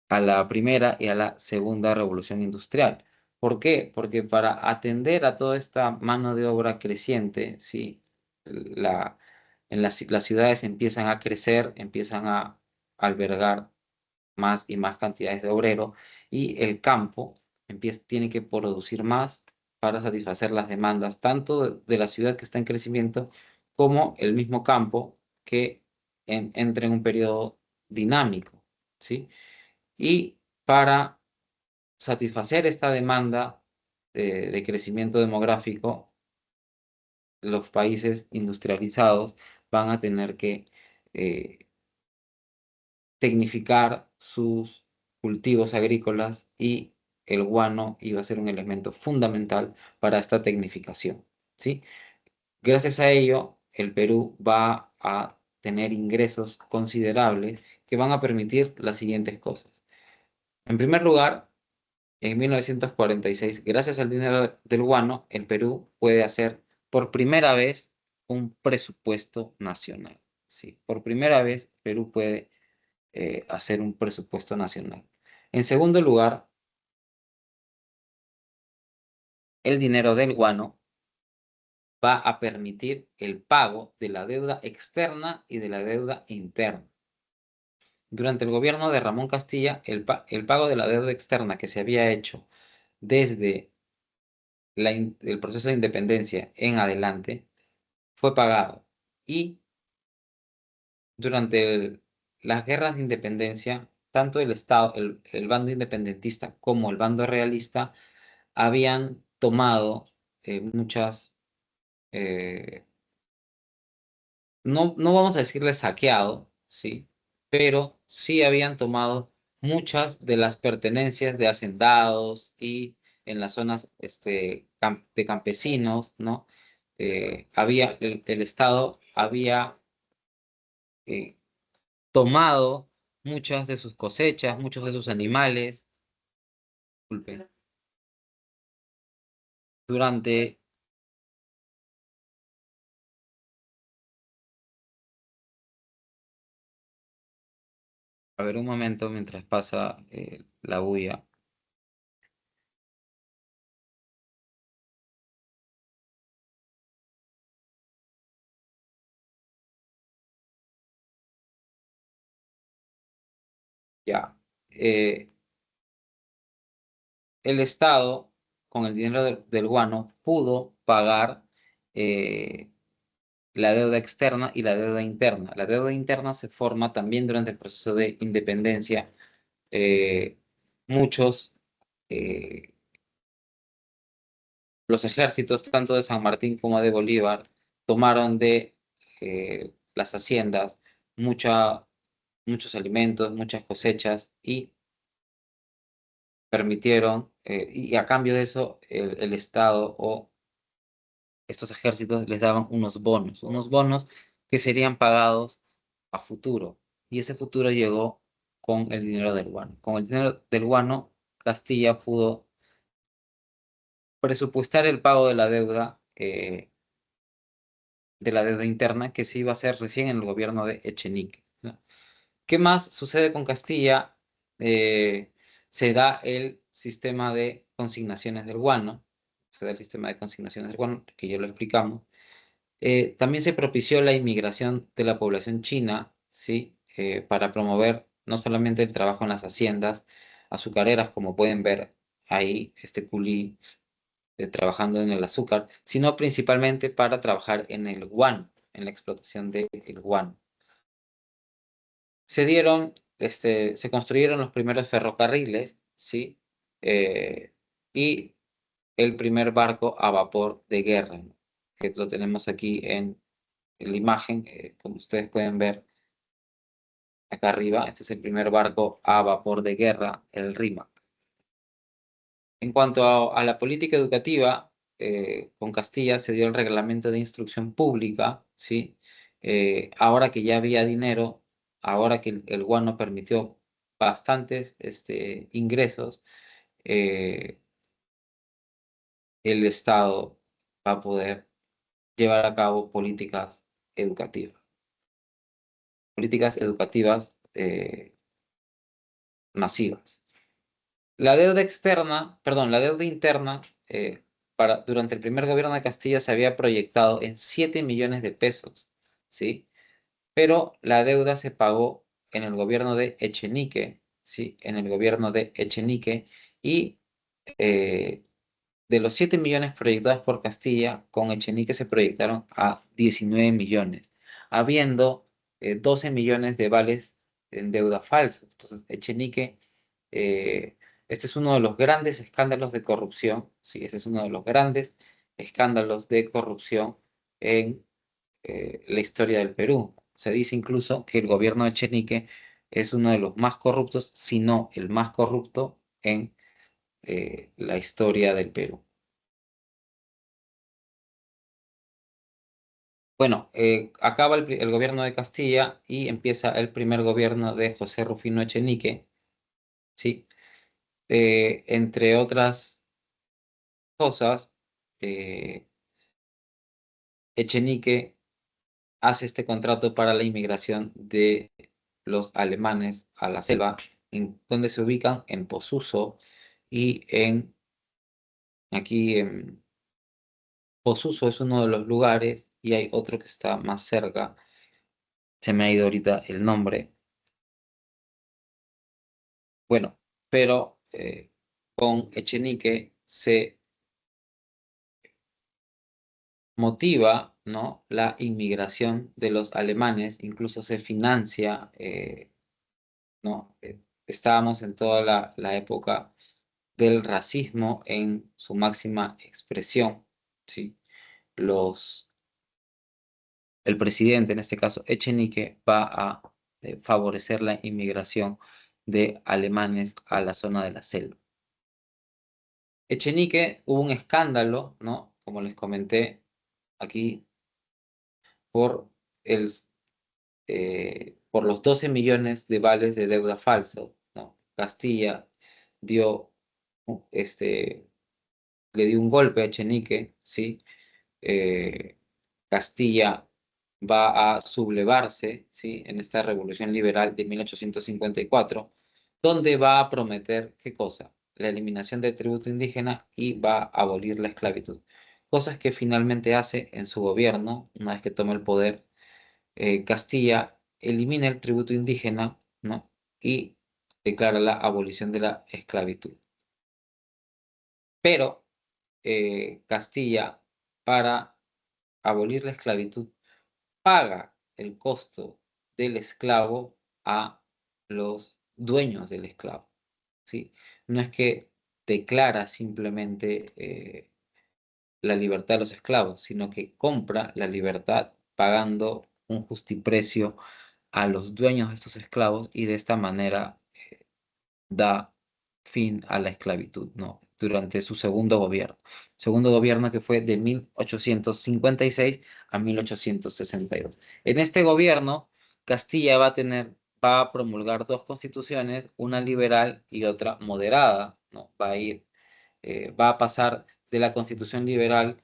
a la primera y a la segunda revolución industrial. ¿Por qué? Porque para atender a toda esta mano de obra creciente, ¿sí? Las ciudades empiezan a crecer, empiezan a albergar más y más cantidades de obreros y el campo tiene que producir más para satisfacer las demandas tanto de la ciudad que está en crecimiento como el mismo campo que entra en un periodo dinámico, ¿sí? Y para satisfacer esta demanda de crecimiento demográfico, los países industrializados van a tener que eh, tecnificar sus cultivos agrícolas y el guano iba a ser un elemento fundamental para esta tecnificación, ¿sí? Gracias a ello, el Perú va a tener ingresos considerables que van a permitir las siguientes cosas. En primer lugar, en 1946, gracias al dinero del guano, el Perú puede hacer por primera vez un presupuesto nacional. Sí, por primera vez Perú puede hacer un presupuesto nacional. En segundo lugar, el dinero del guano va a permitir el pago de la deuda externa y de la deuda interna. Durante el gobierno de Ramón Castilla, el pago de la deuda externa que se había hecho desde el proceso de independencia en adelante fue pagado. Y durante las guerras de independencia, tanto el Estado, el bando independentista como el bando realista habían tomado muchas, eh, no vamos a decirles saqueado, ¿sí? Pero sí habían tomado muchas de las pertenencias de hacendados y en las zonas de campesinos, ¿no? El Estado había eh, tomado muchas de sus cosechas, muchos de sus animales. Disculpe, durante, a ver un momento mientras pasa la bulla. Ya. Eh, el Estado, con el dinero del guano, pudo pagar eh, la deuda externa y la deuda interna. La deuda interna se forma también durante el proceso de independencia. Eh, muchos, eh, los ejércitos, tanto de San Martín como de Bolívar, tomaron de las haciendas muchos alimentos, muchas cosechas y permitieron, y a cambio de eso, el Estado o estos ejércitos les daban unos bonos que serían pagados a futuro. Y ese futuro llegó con el dinero del guano. Con el dinero del guano, Castilla pudo presupuestar el pago de la deuda interna que se iba a hacer recién en el gobierno de Echenique, ¿no? ¿Qué más sucede con Castilla? Eh, Se da el sistema de consignaciones del guano, se da el sistema de consignaciones del guano, que ya lo explicamos. También se propició la inmigración de la población china, ¿sí? Para promover no solamente el trabajo en las haciendas azucareras, como pueden ver ahí, este culí trabajando en el azúcar, sino principalmente para trabajar en el guano, en la explotación del guano. se construyeron los primeros ferrocarriles, ¿sí? Y el primer barco a vapor de guerra, ¿no? Que lo tenemos aquí en la imagen, como ustedes pueden ver acá arriba. Este es el primer barco a vapor de guerra, el Rímac. En cuanto a la política educativa, con Castilla se dio el reglamento de instrucción pública, ¿sí? Ahora que ya había dinero, ahora que el guano permitió bastantes ingresos, eh, el Estado va a poder llevar a cabo políticas educativas masivas. La deuda externa, perdón, la deuda interna durante el primer gobierno de Castilla se había proyectado en 7 millones de pesos, ¿sí? Pero la deuda se pagó en el gobierno de Echenique, ¿sí? En el gobierno de Echenique y eh, de los 7 millones proyectados por Castilla, con Echenique se proyectaron a 19 millones, habiendo 12 millones de vales en deuda falsos. Entonces, Echenique, eh, este es uno de los grandes escándalos de corrupción, sí, este es uno de los grandes escándalos de corrupción en la historia del Perú. Se dice incluso que el gobierno de Echenique es uno de los más corruptos, si no el más corrupto en la historia del Perú. Bueno, acaba el gobierno de Castilla y empieza el primer gobierno de José Rufino Echenique, ¿sí? Entre otras cosas, eh, Echenique hace este contrato para la inmigración de los alemanes a la selva, donde se ubican en Posuso y aquí en Posuso es uno de los lugares y hay otro que está más cerca, se me ha ido ahorita el nombre. Bueno, pero con Echenique se motiva, ¿no?, la inmigración de los alemanes, incluso se financia, ¿no? Estábamos en toda la época del racismo en su máxima expresión, ¿sí? Los, el presidente, en este caso Echenique, va a favorecer la inmigración de alemanes a la zona de la selva. Echenique, hubo un escándalo, ¿no? Como les comenté aquí, por, por los 12 millones de vales de deuda falso, ¿no? Castilla dio, este, le dio un golpe a Echenique, ¿sí? Eh, Castilla va a sublevarse, ¿sí?, en esta revolución liberal de 1854, donde va a prometer, ¿qué cosa? La eliminación del tributo indígena y va a abolir la esclavitud. Cosas que finalmente hace en su gobierno, una vez que toma el poder. Castilla elimina el tributo indígena, ¿no?, y declara la abolición de la esclavitud. Pero Castilla, para abolir la esclavitud, paga el costo del esclavo a los dueños del esclavo, ¿sí? No es que declara simplemente la libertad de los esclavos, sino que compra la libertad pagando un justiprecio a los dueños de estos esclavos y de esta manera da fin a la esclavitud, ¿no? Durante su segundo gobierno que fue de 1856 a 1862. En este gobierno, Castilla va a promulgar dos constituciones, una liberal y otra moderada, ¿no? Va a pasar de la constitución liberal,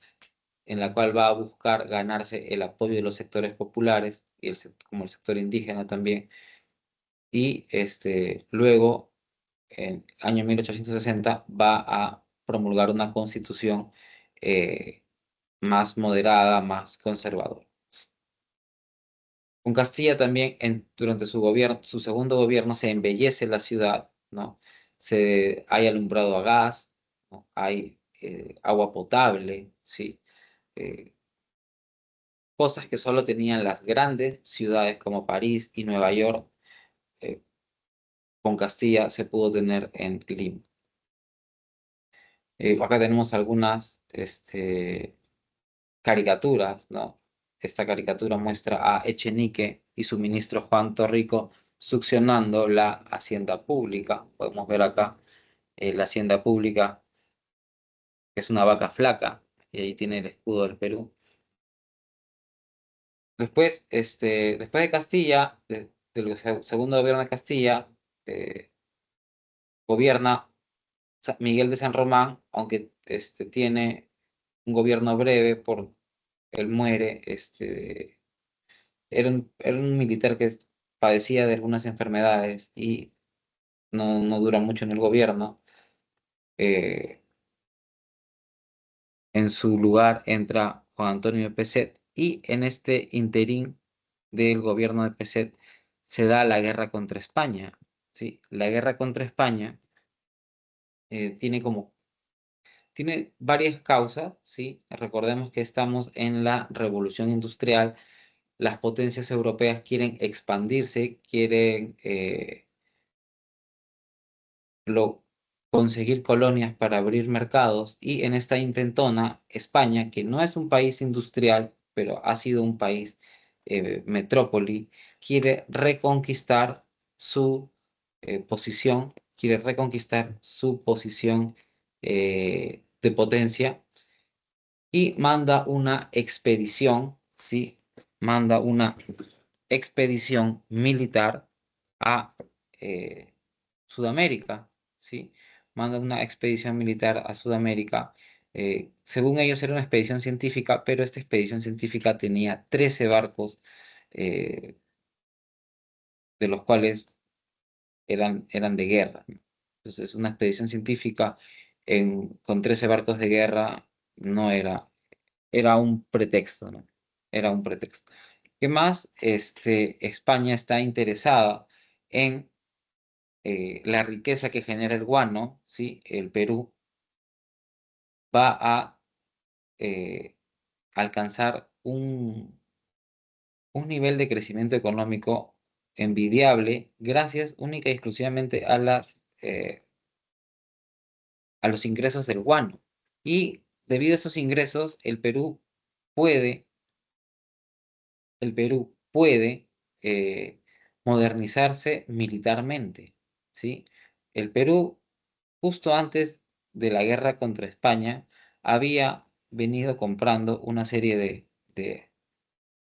en la cual va a buscar ganarse el apoyo de los sectores populares y como el sector indígena también, y luego, en el año 1860, va a promulgar una constitución eh, más moderada, más conservadora. Con Castilla también, durante su gobierno, su segundo gobierno, se embellece la ciudad, ¿no? Hay alumbrado a gas, ¿no? Hay agua potable, ¿sí? Eh, Cosas que solo tenían las grandes ciudades como París y Nueva York, con Castilla se pudo tener en Lima. Acá tenemos algunas caricaturas, ¿no? Esta caricatura muestra a Echenique y su ministro Juan Torrico succionando la hacienda pública. Podemos ver acá la hacienda pública, que es una vaca flaca, y ahí tiene el escudo del Perú. Después, después de Castilla, del segundo gobierno de Castilla, gobierna Miguel de San Román, aunque tiene un gobierno breve por él muere, era un militar que padecía de algunas enfermedades y no dura mucho en el gobierno. Eh, en su lugar entra Juan Antonio de Pezet y en este interín del gobierno de Pezet se da la guerra contra España. ¿Sí? La guerra contra España tiene tiene varias causas, ¿sí? Recordemos que estamos en la revolución industrial, las potencias europeas quieren expandirse, quieren conseguir colonias para abrir mercados y en esta intentona, España, que no es un país industrial, pero ha sido un país metrópoli, quiere reconquistar su quiere reconquistar su posición de potencia y manda una expedición, ¿sí? Manda una expedición militar a Sudamérica, ¿sí? Manda una expedición militar a Sudamérica. Según ellos era una expedición científica, pero esta expedición científica tenía 13 barcos, eh, de los cuales eran de guerra, ¿no? Entonces, una expedición científica con 13 barcos de guerra no era un pretexto, ¿no? Era un pretexto. ¿Qué más? España está interesada en la riqueza que genera el guano, ¿sí? El Perú va a eh, alcanzar un nivel de crecimiento económico envidiable gracias única y exclusivamente a los ingresos del guano. Y debido a esos ingresos, puede, el Perú puede modernizarse militarmente, ¿sí? El Perú, justo antes de la guerra contra España, había venido comprando una serie de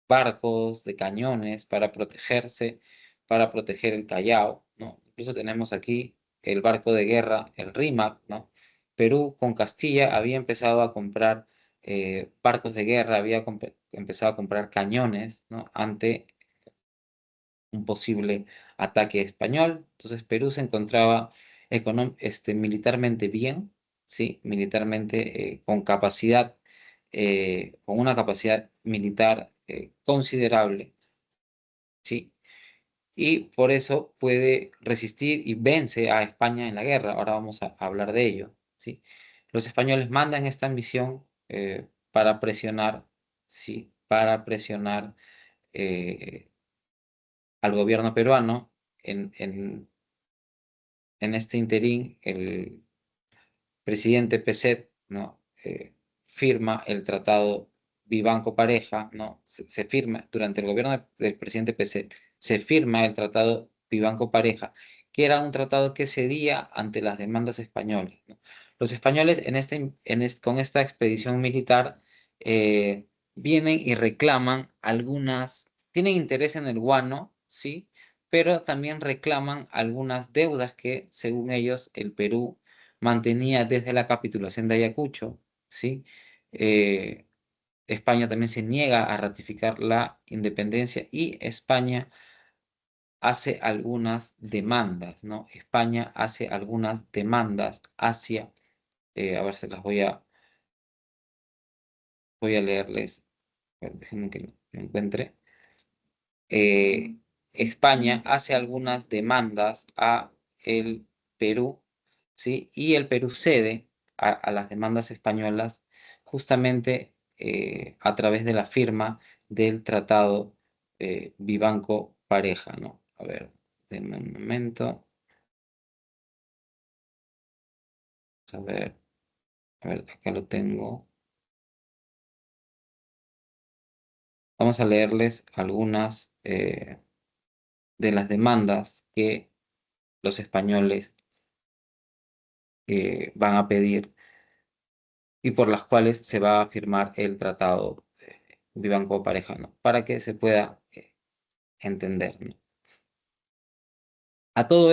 barcos, de cañones para protegerse, para proteger el Callao, ¿no? Incluso tenemos aquí el barco de guerra, el Rímac, ¿no? Perú con Castilla había empezado a comprar barcos de guerra, había empezado a comprar cañones, ¿no? Ante un posible ataque español. Entonces Perú se encontraba militarmente bien, ¿sí? Militarmente con una capacidad militar considerable, ¿sí? Y por eso puede resistir y vence a España en la guerra. Ahora vamos a hablar de ello, ¿sí? Los españoles mandan esta misión para presionar, ¿sí? Para presionar al gobierno peruano en este interín. El presidente Pezet, ¿no? Firma el tratado Vivanco Pareja, ¿no? Se firma durante el gobierno del presidente Pezet, se firma el tratado Vivanco Pareja, que era un tratado que cedía ante las demandas españolas, ¿no? Los españoles con esta expedición militar vienen y reclaman tienen interés en el guano, ¿sí? Pero también reclaman algunas deudas que, según ellos, el Perú mantenía desde la capitulación de Ayacucho, ¿sí? Eh, España también se niega a ratificar la independencia y España hace algunas demandas, ¿no? España hace algunas demandas hacia, a ver, voy a leerles, a ver, déjenme que lo encuentre. España hace algunas demandas a el Perú, ¿sí? Y el Perú cede a las demandas españolas justamente a través de la firma del tratado Vivanco Pareja, ¿no? A ver. denme un momento. Vamos a ver, acá lo tengo. Vamos a leerles algunas de las demandas que los españoles van a pedir y por las cuales se va a firmar el tratado Vivanco-Parejano, para que se pueda entender, ¿no? A todo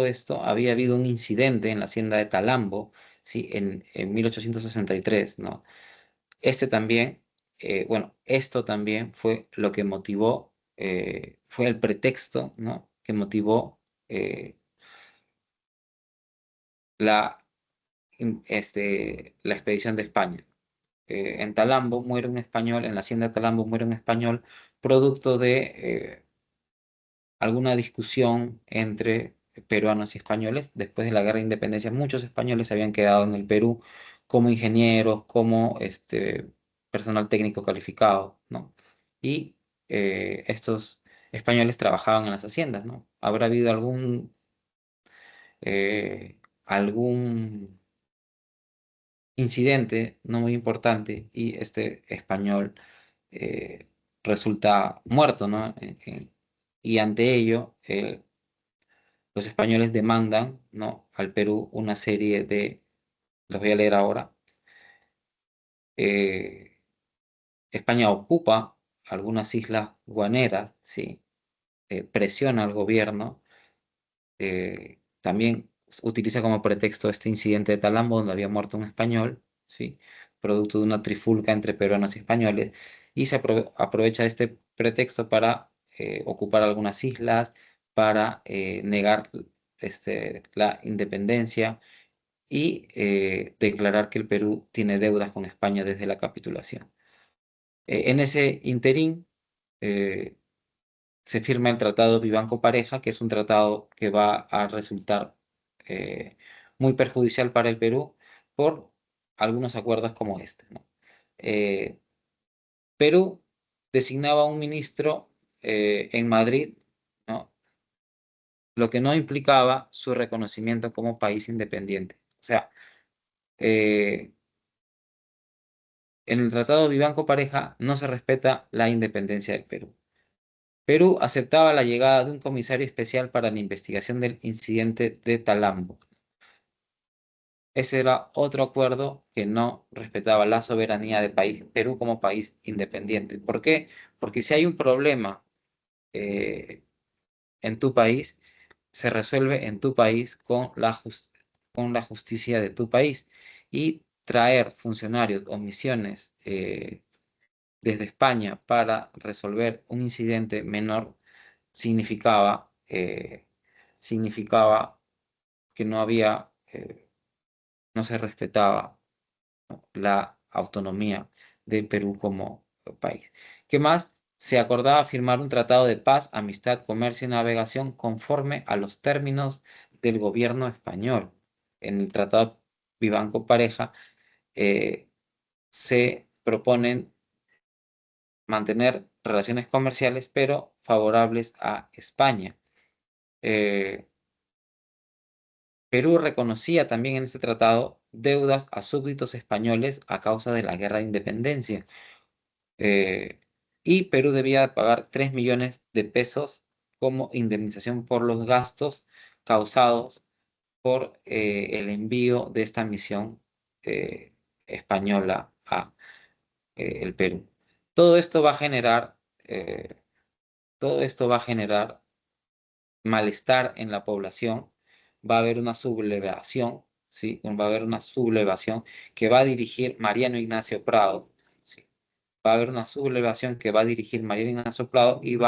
esto había habido un incidente en la hacienda de Talambo, ¿sí? En 1863, ¿no? Este también, bueno, esto también fue lo que motivó, fue el pretexto, ¿no? Que motivó la, la expedición de España. En Talambo muere un español, en la hacienda de Talambo muere un español, producto de alguna discusión entre peruanos y españoles. Después de la guerra de independencia, muchos españoles se habían quedado en el Perú como ingenieros, como personal técnico calificado, ¿no? Y estos españoles trabajaban en las haciendas, ¿no? Habrá habido algún incidente no muy importante y este español eh, resulta muerto, ¿no? Y ante ello, los españoles demandan, ¿no? al Perú una serie de, los voy a leer ahora. eh, España ocupa algunas islas guaneras, ¿sí? Presiona al gobierno, también utiliza como pretexto este incidente de Talambo, donde había muerto un español, ¿sí? Producto de una trifulca entre peruanos y españoles, y se aprovecha este pretexto para ocupar algunas islas, para negar la independencia y declarar que el Perú tiene deudas con España desde la capitulación. En ese interín se firma el Tratado Vivanco-Pareja, que es un tratado que va a resultar muy perjudicial para el Perú por algunos acuerdos como este, ¿no? Eh, Perú designaba un ministro en Madrid, ¿no? Lo que no implicaba su reconocimiento como país independiente. O sea, eh, en el Tratado Vivanco-Pareja no se respeta la independencia del Perú. Perú aceptaba la llegada de un comisario especial para la investigación del incidente de Talambo. Ese era otro acuerdo que no respetaba la soberanía del país, Perú como país independiente. ¿Por qué? Porque si hay un problema eh, en tu país, se resuelve en tu país con la justicia de tu país. Y traer funcionarios o misiones desde España para resolver un incidente menor significaba, significaba que no había, no se respetaba, ¿no? la autonomía del Perú como país. ¿Qué más? Se acordaba firmar un tratado de paz, amistad, comercio y navegación conforme a los términos del gobierno español. En el tratado Vivanco-Pareja se proponen mantener relaciones comerciales, pero favorables a España. Eh, Perú reconocía también en este tratado deudas a súbditos españoles a causa de la guerra de independencia. Eh, y Perú debía pagar 3 millones de pesos como indemnización por los gastos causados por el envío de esta misión española a el Perú. Todo esto va a generar, eh, todo esto va a generar malestar en la población, va a haber una sublevación, ¿sí? Va a haber una sublevación que va a dirigir Mariano Ignacio Prado, ¿sí? Va a haber una sublevación que va a dirigir Mariano Ignacio Prado y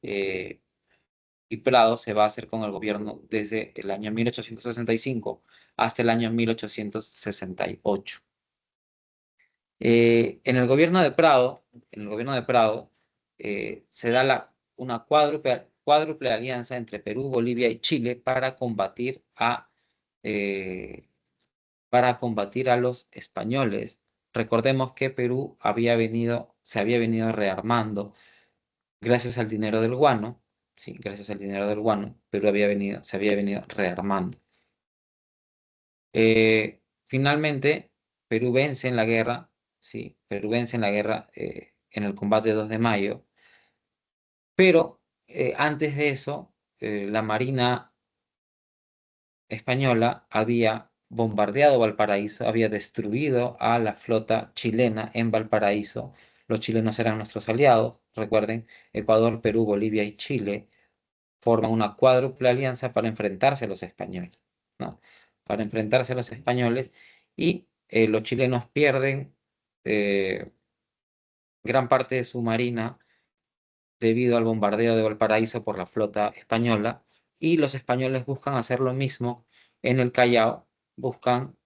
eh, y Prado se va a hacer con el gobierno desde el año 1865 hasta el año 1868. En el gobierno de Prado, se da una cuádruple alianza entre Perú, Bolivia y Chile eh, para combatir a los españoles. Recordemos que Perú se había venido rearmando gracias al dinero del guano, ¿sí? Gracias al dinero del guano, Perú se había venido rearmando. Finalmente, Perú vence en la guerra, ¿sí? Perú vence en la guerra en el combate 2 de mayo, pero antes de eso, la Marina española había bombardeado Valparaíso, había destruido a la flota chilena en Valparaíso. Los chilenos eran nuestros aliados, recuerden, Ecuador, Perú, Bolivia y Chile forman una cuádruple alianza para enfrentarse a los españoles, ¿no? Para enfrentarse a los españoles y los chilenos pierden eh, gran parte de su marina debido al bombardeo de Valparaíso por la flota española y los españoles buscan hacer lo mismo en el Callao, buscan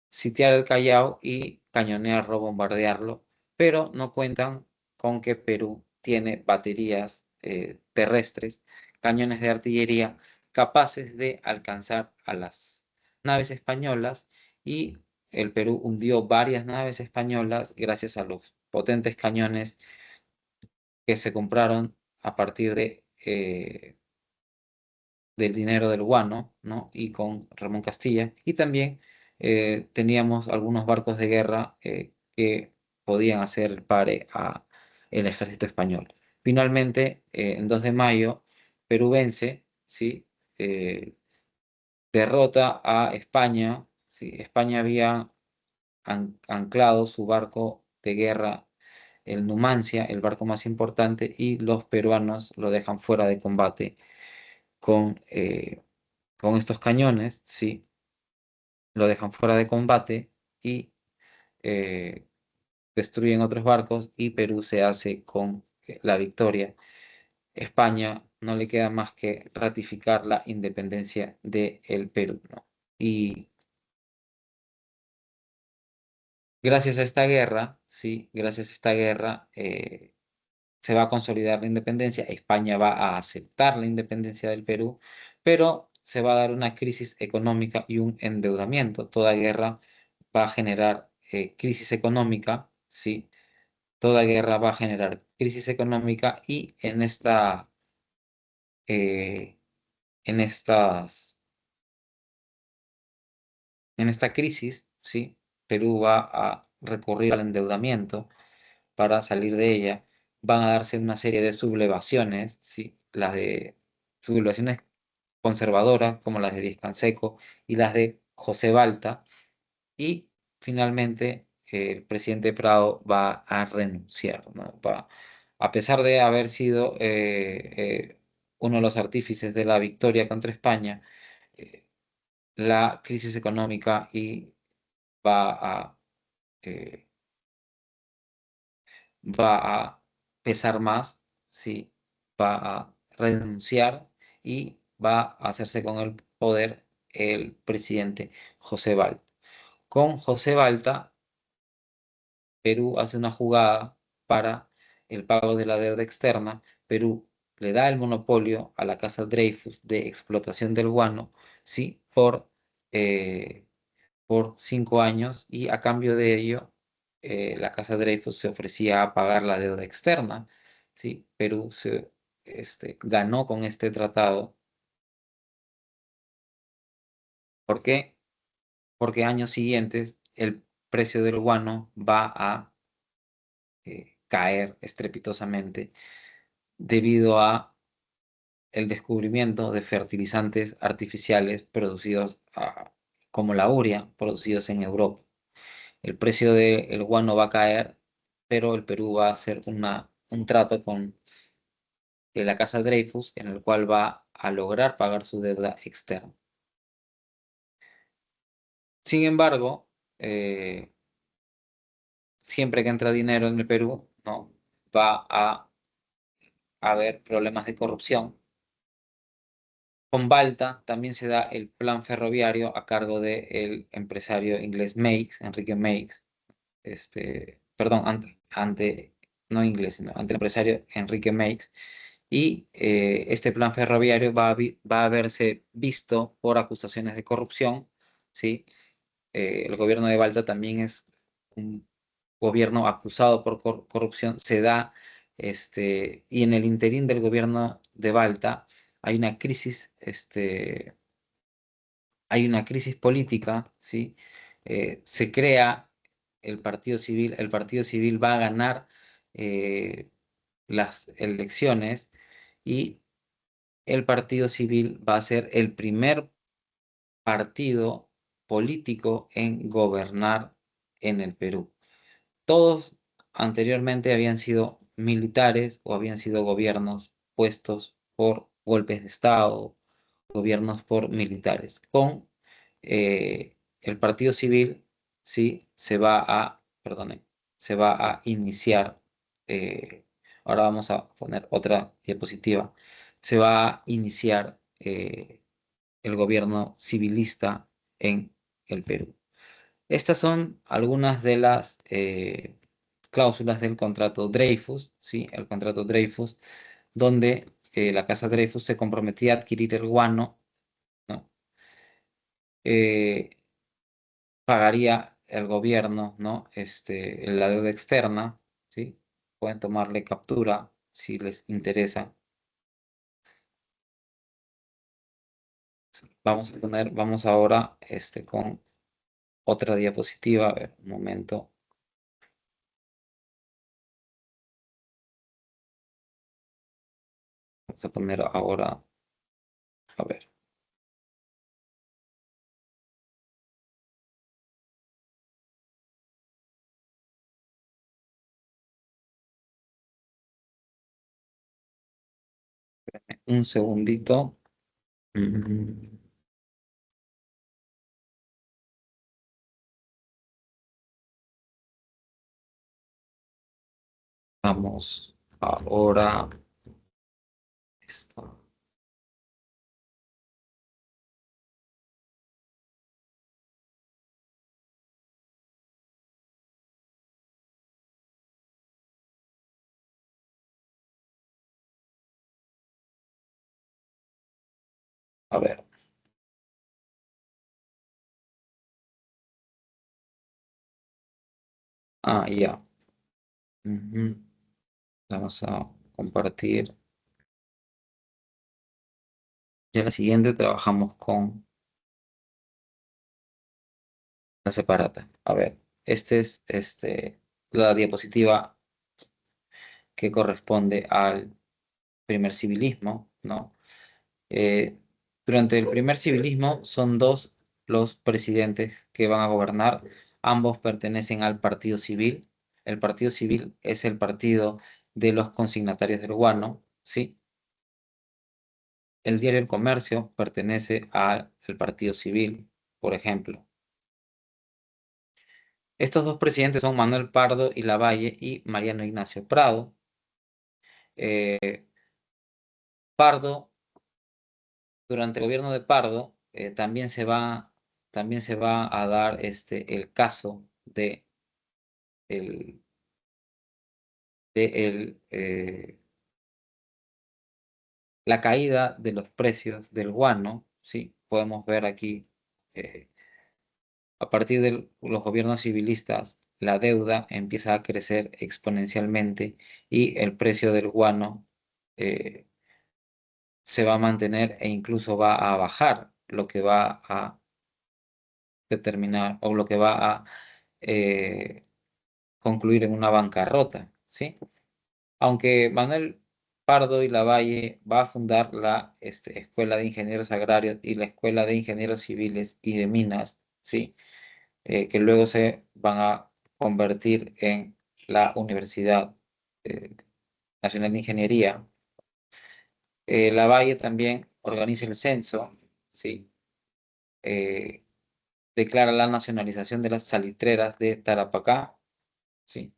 sitiar el Callao y cañonearlo, bombardearlo, pero no cuentan con que Perú tiene baterías terrestres, cañones de artillería capaces de alcanzar a las naves españolas y el Perú hundió varias naves españolas gracias a los potentes cañones que se compraron a partir del dinero del guano, ¿no? Y con Ramón Castilla. Y también teníamos algunos barcos de guerra que podían hacer el pare a el ejército español. Finalmente, en 2 de mayo, Perú vence, ¿sí? Eh, derrota a España, ¿sí? España había anclado su barco de guerra, el Numancia, el barco más importante, y los peruanos lo dejan fuera de combate con, eh, con estos cañones, ¿sí? Lo dejan fuera de combate y eh, destruyen otros barcos y Perú se hace con la victoria. España no le queda más que ratificar la independencia del Perú, ¿no? Y gracias a esta guerra, sí, gracias a esta guerra, se va a consolidar la independencia, España va a aceptar la independencia del Perú, pero se va a dar una crisis económica y un endeudamiento. Toda guerra va a generar crisis económica, ¿sí? Toda guerra va a generar crisis económica y eh, en en esta crisis, ¿sí? Perú va a recurrir al endeudamiento para salir de ella. Van a darse una serie de sublevaciones, ¿sí? Las de sublevaciones conservadoras, como las de Díaz Canseco y las de José Balta. Y finalmente el presidente Prado va a renunciar, ¿no? A pesar de haber sido uno de los artífices de la victoria contra España, eh, la crisis económica y va a, eh, va a pesar más, ¿sí? Va a renunciar y va a hacerse con el poder el presidente José Balta. Con José Balta, Perú hace una jugada para el pago de la deuda externa. Perú le da el monopolio a la Casa Dreyfus de explotación del guano, ¿sí? Por 5 años y a cambio de ello la Casa Dreyfus se ofrecía a pagar la deuda externa, ¿sí? Perú ganó con este tratado. ¿Por qué? Porque años siguientes el precio del guano va a caer estrepitosamente debido a el descubrimiento de fertilizantes artificiales producidos como la urea, producidos en Europa. El precio del guano va a caer, pero el Perú va a hacer un trato con la Casa Dreyfus en el cual va a lograr pagar su deuda externa. Sin embargo, siempre que entra dinero en el Perú, ¿no? Va a haber problemas de corrupción. Con Balta también se da el plan ferroviario a cargo del empresario inglés Meigs, Enrique Meigs, perdón, no inglés, sino ante el empresario Enrique Meix, y este plan ferroviario va a verse visto por acusaciones de corrupción, ¿sí? El gobierno de Balta también es un gobierno acusado por corrupción, se da y en el interín del gobierno de Balta hay una crisis política, ¿sí? Se crea el Partido Civil va a ganar las elecciones y el Partido Civil va a ser el primer partido político en gobernar en el Perú. Todos anteriormente habían sido militares o habían sido gobiernos puestos por golpes de Estado, gobiernos por militares. Con el Partido Civil, sí, perdone, se va a iniciar, ahora vamos a poner otra diapositiva, se va a iniciar el gobierno civilista en el Perú. Estas son algunas de las cláusulas del contrato Dreyfus, ¿sí? El contrato Dreyfus, donde la Casa Dreyfus se comprometía a adquirir el guano, ¿no? Eh, Pagaría el gobierno, ¿no? La deuda externa, ¿sí? Pueden tomarle captura si les interesa. Vamos ahora con otra diapositiva. A ver, un momento. Vamos a poner ahora, a ver. Un segundito. Mm, Vamos ahora. Esto. A ver. Ah, ya. Ujú. Vamos a compartir. Ya la siguiente trabajamos con la separata. A ver, es la diapositiva que corresponde al primer civilismo, ¿no? Eh, Durante el primer civilismo son dos los presidentes que van a gobernar. Ambos pertenecen al Partido Civil. El Partido Civil es el partido de los consignatarios del guano, ¿sí? El diario El Comercio pertenece al Partido Civil, por ejemplo. Estos dos presidentes son Manuel Pardo y Lavalle y Mariano Ignacio Prado. Eh, Pardo, durante el gobierno de Pardo, también se va a dar el caso el, de la caída de los precios del guano, ¿sí? Podemos ver aquí, eh, a partir de los gobiernos civilistas, la deuda empieza a crecer exponencialmente y el precio del guano eh, se va a mantener e incluso va a bajar, lo que va a determinar o lo que va a eh, concluir en una bancarrota, ¿sí? Aunque Manuel Pardo y Lavalle va a fundar la Escuela de Ingenieros Agrarios y la Escuela de Ingenieros Civiles y de Minas, ¿sí? Que luego se van a convertir en la Universidad eh, Nacional de Ingeniería. Lavalle también organiza el censo, ¿sí? Eh, Declara la nacionalización de las salitreras de Tarapacá, ¿sí?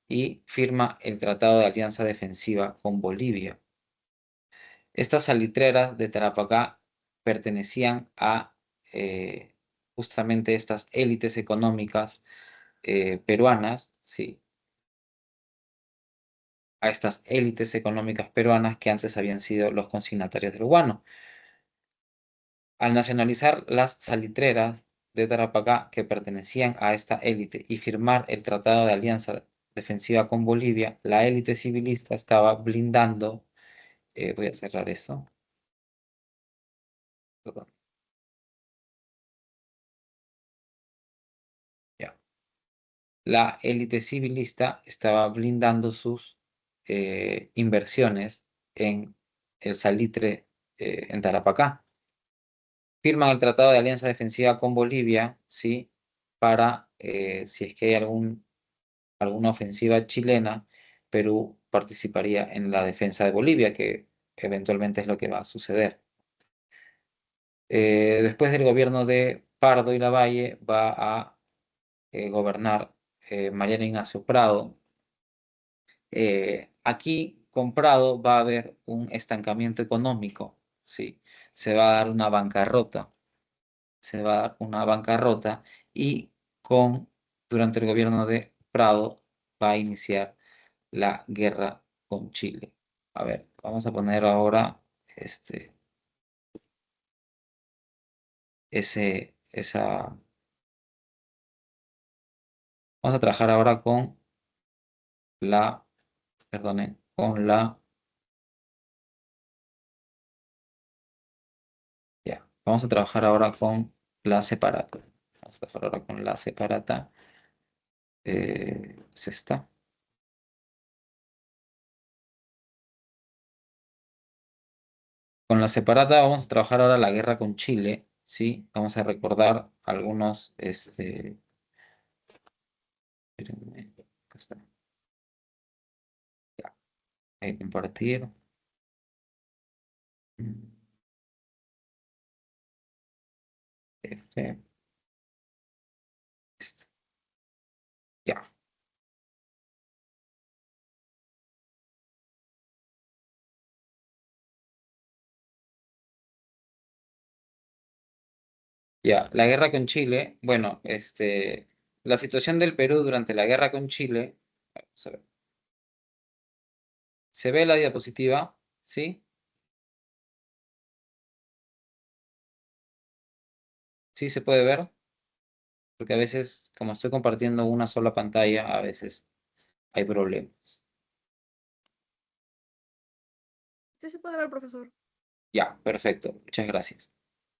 Y firma el Tratado de Alianza Defensiva con Bolivia. Estas salitreras de Tarapacá pertenecían a justamente estas élites económicas peruanas, ¿sí? A estas élites económicas peruanas que antes habían sido los consignatarios del guano. Al nacionalizar las salitreras de Tarapacá que pertenecían a esta élite y firmar el Tratado de Alianza defensiva con Bolivia, la élite civilista estaba blindando, voy a cerrar eso, perdón, ya. La élite civilista estaba blindando sus inversiones en el salitre en Tarapacá. Firman el Tratado de Alianza Defensiva con Bolivia, ¿sí? Para, si es que hay alguna ofensiva chilena, Perú participaría en la defensa de Bolivia, que eventualmente es lo que va a suceder. Después del gobierno de Pardo y Lavalle va a gobernar Mariano Ignacio Prado. Aquí con Prado va a haber un estancamiento económico, ¿sí? Se va a dar una bancarrota, se va a dar una bancarrota y durante el gobierno de Prado va a iniciar la guerra con Chile. A ver, vamos a poner ahora esa. Vamos a trabajar ahora con la, perdonen, ya, vamos a trabajar ahora con la separata. Vamos a trabajar ahora con la separata. Es esta. Con la separata vamos a trabajar ahora la guerra con Chile, ¿sí? Vamos a recordar algunos, espérenme, acá está. Ya, compartir. Mm, F, esto. Ya, ya. La guerra con Chile, bueno, la situación del Perú durante la guerra con Chile, vamos a ver. Se ve la diapositiva, ¿sí? Sí se puede ver, porque a veces, como estoy compartiendo una sola pantalla, a veces hay problemas. Sí se puede ver, profesor. Ya, perfecto, muchas gracias.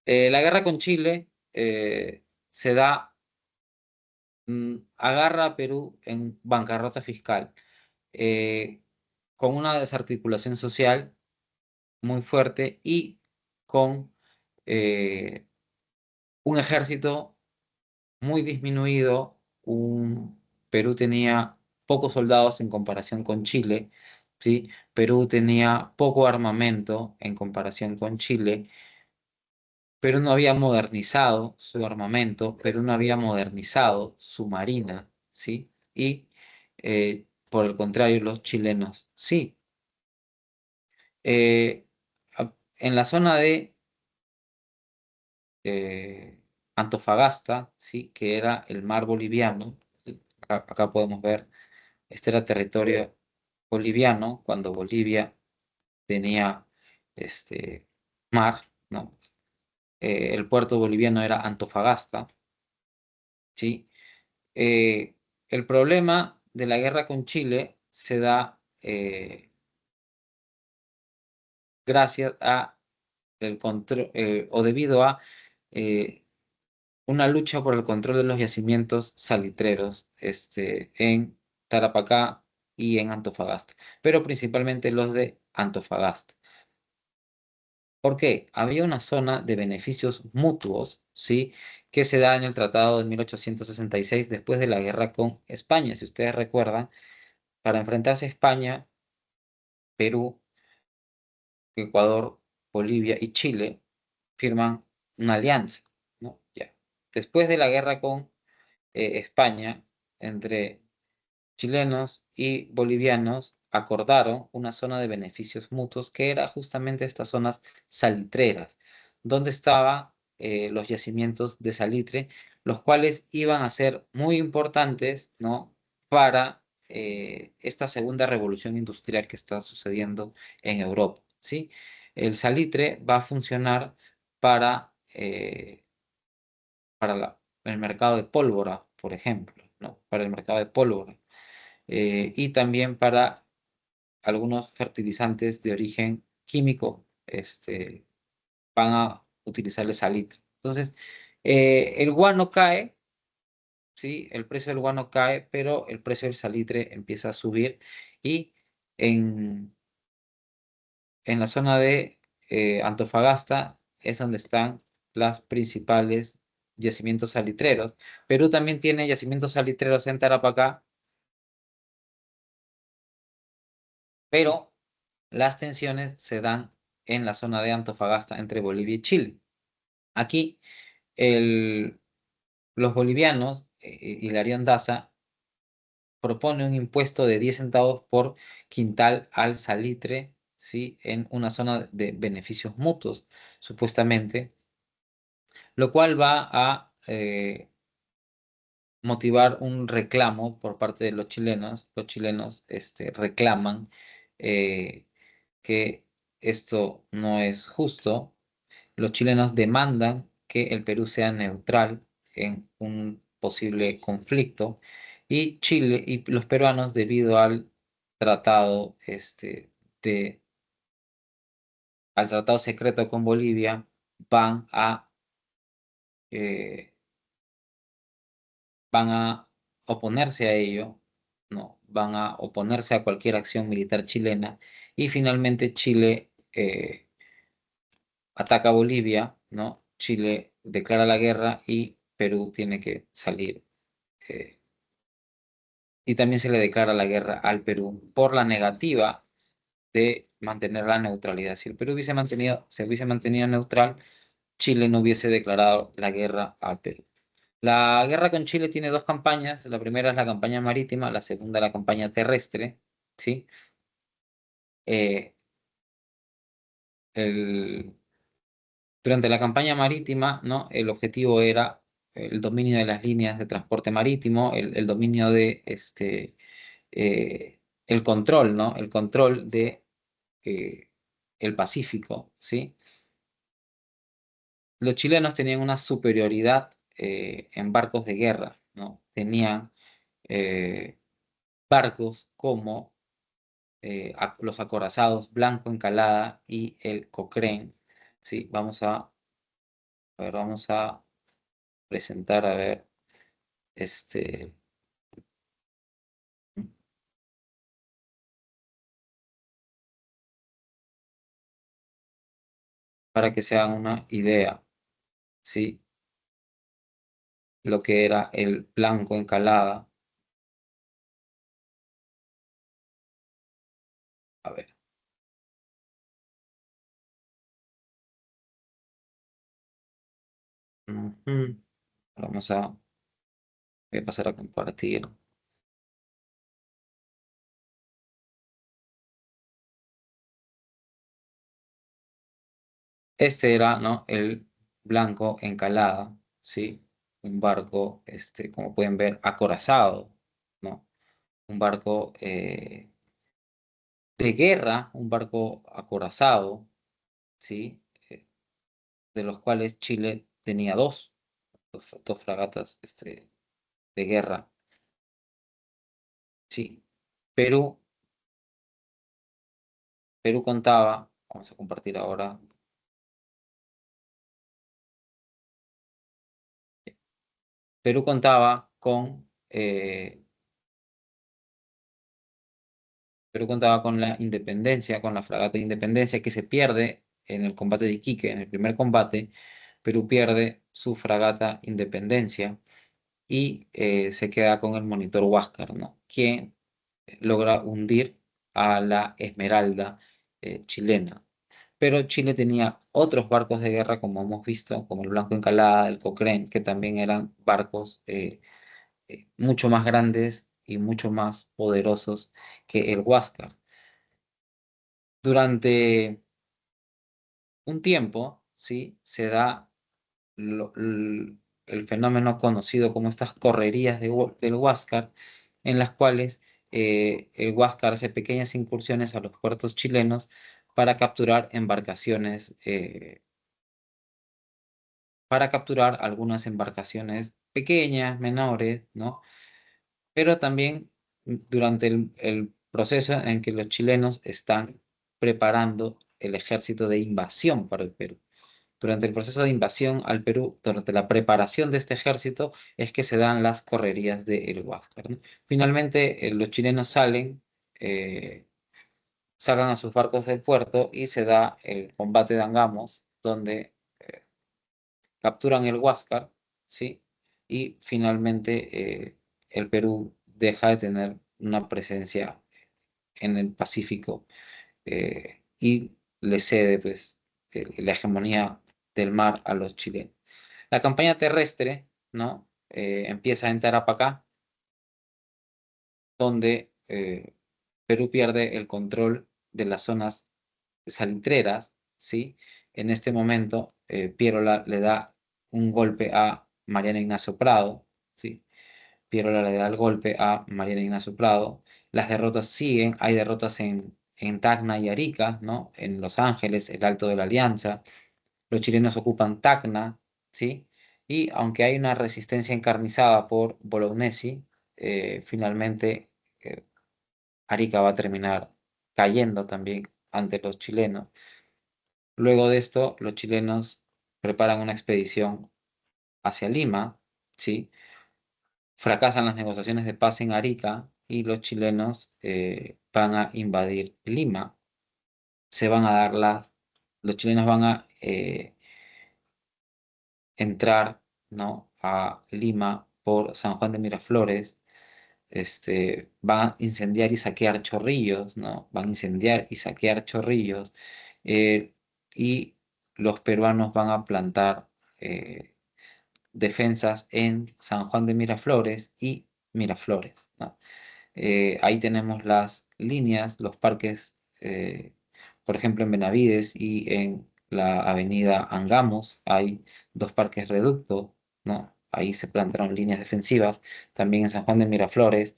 La guerra con Chile se da, agarra a Perú en bancarrota fiscal, eh, con una desarticulación social muy fuerte y con un ejército muy disminuido. Perú tenía pocos soldados en comparación con Chile, ¿sí? Perú tenía poco armamento en comparación con Chile. Perú no había modernizado su armamento, Perú no había modernizado su marina, ¿sí? Y por el contrario, los chilenos sí. Eh, en la zona de Antofagasta, ¿sí? Que era el mar boliviano, ¿sí? Acá podemos ver, este era territorio boliviano cuando Bolivia tenía mar, ¿no? El puerto boliviano era Antofagasta, ¿sí? El problema de la guerra con Chile se da gracias a el control o debido a eh, una lucha por el control de los yacimientos salitreros en Tarapacá y en Antofagasta, pero principalmente los de Antofagasta. ¿Por qué? Había una zona de beneficios mutuos, ¿sí? Que se da en el Tratado de 1866 después de la guerra con España. Si ustedes recuerdan, para enfrentarse a España, Perú, Ecuador, Bolivia y Chile firman una alianza, ¿no? Ya. Después de la guerra con España, entre chilenos y bolivianos acordaron una zona de beneficios mutuos que era justamente estas zonas salitreras, donde estaban los yacimientos de salitre, los cuales iban a ser muy importantes, ¿no? Para esta segunda revolución industrial que está sucediendo en Europa, ¿sí? El salitre va a funcionar para el mercado de pólvora, por ejemplo, ¿no? Para el mercado de pólvora. y también para algunos fertilizantes de origen químico, van a utilizar el salitre. Entonces, el guano cae, ¿sí? El precio del guano cae, pero el precio del salitre empieza a subir y en la zona de Antofagasta es donde están las principales yacimientos salitreros. Perú también tiene yacimientos salitreros en Tarapacá, pero las tensiones se dan en la zona de Antofagasta entre Bolivia y Chile. Aquí los bolivianos, Hilarión Daza, propone un impuesto de 10 centavos por quintal al salitre, ¿sí? En una zona de beneficios mutuos, supuestamente, lo cual va a motivar un reclamo por parte de los chilenos. Los chilenos reclaman que esto no es justo. Los chilenos demandan que el Perú sea neutral en un posible conflicto y Chile y los peruanos, debido tratado de, al tratado secreto con Bolivia, van a eh, van a oponerse a ello, ¿no? Van a oponerse a cualquier acción militar chilena y finalmente Chile ataca a Bolivia, ¿no? Chile declara la guerra y Perú tiene que salir. eh, y también se le declara la guerra al Perú por la negativa de mantener la neutralidad. Si el Perú se hubiese mantenido neutral, Chile no hubiese declarado la guerra al Perú. La guerra con Chile tiene dos campañas. La primera es la campaña marítima, la segunda la campaña terrestre, ¿sí? Eh, el- durante la campaña marítima, ¿no? El objetivo era el dominio de las líneas de transporte marítimo, el dominio de el control, ¿no? El control de eh, el Pacífico, ¿sí? Los chilenos tenían una superioridad en barcos de guerra, ¿no? Tenían eh, barcos como los acorazados Blanco Encalada y el Cochrane. Sí, vamos a presentar, a ver, este, para que se hagan una idea, ¿sí? Lo que era el Blanco Encalada. A ver. Ujú. Voy a pasar a compartir. Este era, ¿no? El Blanco Encalada, ¿sí? Un barco, como pueden ver, acorazado, ¿no? Un barco de guerra, un barco acorazado, ¿sí? De los cuales Chile tenía dos fragatas de guerra, ¿sí? Perú, Perú contaba, vamos a compartir ahora, Perú contaba Perú contaba con la Independencia, con la fragata Independencia, que se pierde en el combate de Iquique, en el primer combate. Perú pierde su fragata Independencia y se queda con el monitor Huáscar, ¿no? Quien logra hundir a la Esmeralda chilena. Pero Chile tenía otros barcos de guerra, como hemos visto, como el Blanco Encalada, el Cochrane, que también eran barcos mucho más grandes y mucho más poderosos que el Huáscar. Durante un tiempo, ¿sí? Se da el fenómeno conocido como estas correrías del Huáscar, en las cuales el Huáscar hace pequeñas incursiones a los puertos chilenos para capturar embarcaciones, para capturar algunas embarcaciones pequeñas, menores, ¿no? Pero también durante el proceso en que los chilenos están preparando el ejército de invasión para el Perú. Durante el proceso de invasión al Perú, durante la preparación de este ejército, es que se dan las correrías de El Huáscar, ¿no? Finalmente, los chilenos eh, sacan a sus barcos del puerto y se da el combate de Angamos, donde capturan el Huáscar, ¿sí? Y finalmente el Perú deja de tener una presencia en el Pacífico y le cede pues la hegemonía del mar a los chilenos. La campaña terrestre, ¿no? Empieza en Tarapacá, donde Perú pierde el control de las zonas salitreras, ¿sí? En este momento, Pierola le da un golpe a Mariano Ignacio Prado, ¿sí? Pierola le da el golpe a Mariano Ignacio Prado. Las derrotas siguen, hay derrotas en Tacna y Arica, ¿no? En Los Ángeles, el Alto de la Alianza. Los chilenos ocupan Tacna, ¿sí? Y aunque hay una resistencia encarnizada por Bolognesi, finalmente eh, Arica va a terminar cayendo también ante los chilenos. Luego de esto, los chilenos preparan una expedición hacia Lima, ¿sí? Fracasan las negociaciones de paz en Arica y los chilenos van a invadir Lima. Se van a dar los chilenos van a entrar, ¿no? A Lima por San Juan de Miraflores. Van a incendiar y saquear Chorrillos, ¿no? Van a incendiar y saquear Chorrillos. eh, y los peruanos van a plantar defensas en San Juan de Miraflores y Miraflores, ¿no? Ahí tenemos las líneas, los parques, por ejemplo, en Benavides y en la avenida Angamos hay dos parques reducto, ¿no? Ahí se plantaron líneas defensivas. También en San Juan de Miraflores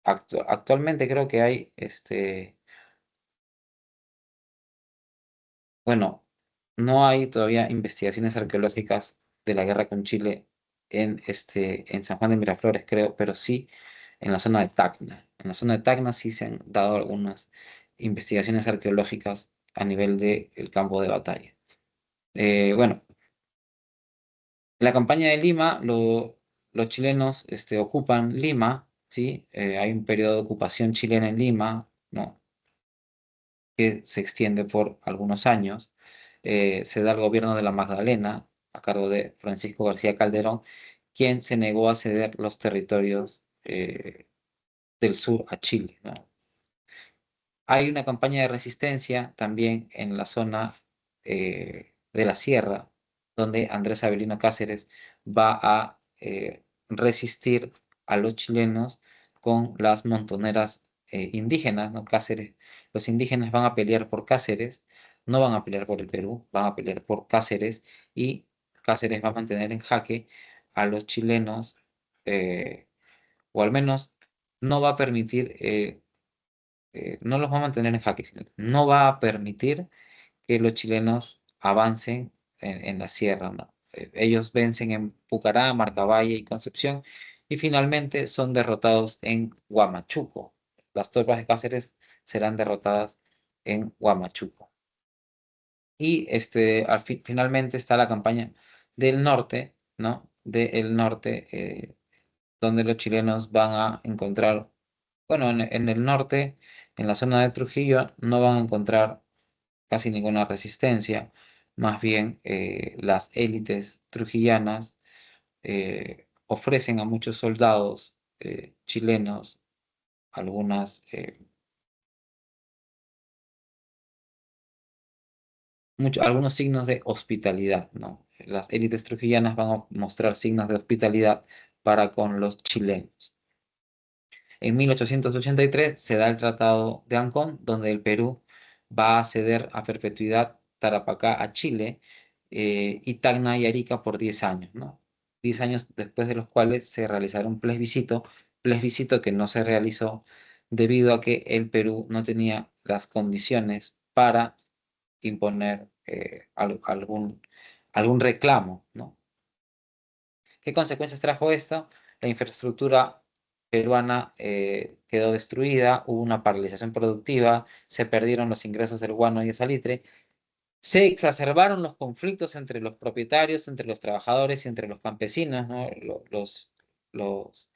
actualmente creo que hay, bueno, no hay todavía investigaciones arqueológicas de la guerra con Chile en San Juan de Miraflores, creo, pero sí en la zona de Tacna. En la zona de Tacna sí se han dado algunas investigaciones arqueológicas a nivel del campo de batalla. Bueno, en la campaña de Lima, los chilenos ocupan Lima, ¿sí? Hay un periodo de ocupación chilena en Lima, ¿no? Que se extiende por algunos años. Se da el gobierno de la Magdalena a cargo de Francisco García Calderón, quien se negó a ceder los territorios del sur a Chile, ¿no? Hay una campaña de resistencia también en la zona de la sierra, donde Andrés Avelino Cáceres va a resistir a los chilenos con las montoneras indígenas, ¿no? Cáceres, los indígenas van a pelear por Cáceres, no van a pelear por el Perú, van a pelear por Cáceres y Cáceres va a mantener en jaque a los chilenos, eh, o al menos no va a permitir no los va a mantener en jaque, sino que no va a permitir que los chilenos avancen en la sierra, ¿no? Ellos vencen en Pucará, Marcavalle y Concepción y finalmente son derrotados en Huamachuco. Las tropas de Cáceres serán derrotadas en Huamachuco. Y finalmente está la campaña del norte, ¿no? Del norte, donde los chilenos van a encontrar, bueno, en el norte, en la zona de Trujillo, no van a encontrar casi ninguna resistencia, más bien las élites trujillanas ofrecen a muchos soldados chilenos algunos signos de hospitalidad, ¿no? Las élites trujillanas van a mostrar signos de hospitalidad para con los chilenos. En 1883 se da el Tratado de Ancón, donde el Perú va a ceder a perpetuidad Tarapacá a Chile y Tacna y Arica por 10 años, ¿no? 10 años después de los cuales se realizará un plebiscito que no se realizó debido a que el Perú no tenía las condiciones para imponer algún reclamo, ¿no? ¿Qué consecuencias trajo esto? La infraestructura peruana quedó destruida, hubo una paralización productiva, se perdieron los ingresos del guano y el salitre, se exacerbaron los conflictos entre los propietarios, entre los trabajadores y entre los campesinos, ¿no? Los, los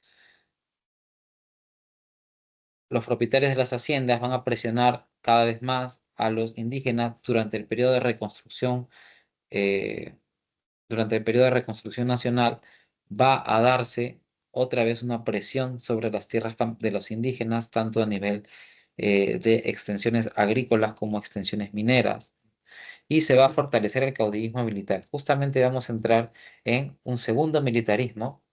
propietarios de las haciendas van a presionar cada vez más a los indígenas durante el periodo de reconstrucción, nacional, va a darse otra vez una presión sobre las tierras de los indígenas, tanto a nivel de extensiones agrícolas como extensiones mineras, y se va a fortalecer el caudillismo militar. Justamente vamos a entrar en un segundo militarismo.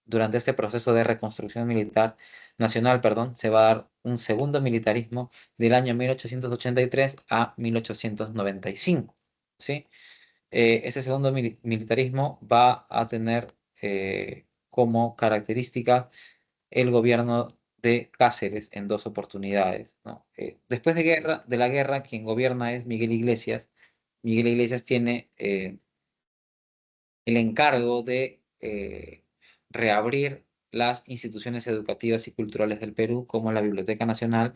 Durante este proceso de reconstrucción militar nacional, perdón, se va a dar un segundo militarismo del año 1883 a 1895, ¿sí? Ese segundo militarismo va a tener como característica el gobierno de Cáceres en dos oportunidades, ¿no? Después de la guerra, quien gobierna es Miguel Iglesias. Miguel Iglesias tiene el encargo de reabrir las instituciones educativas y culturales del Perú, como la Biblioteca Nacional,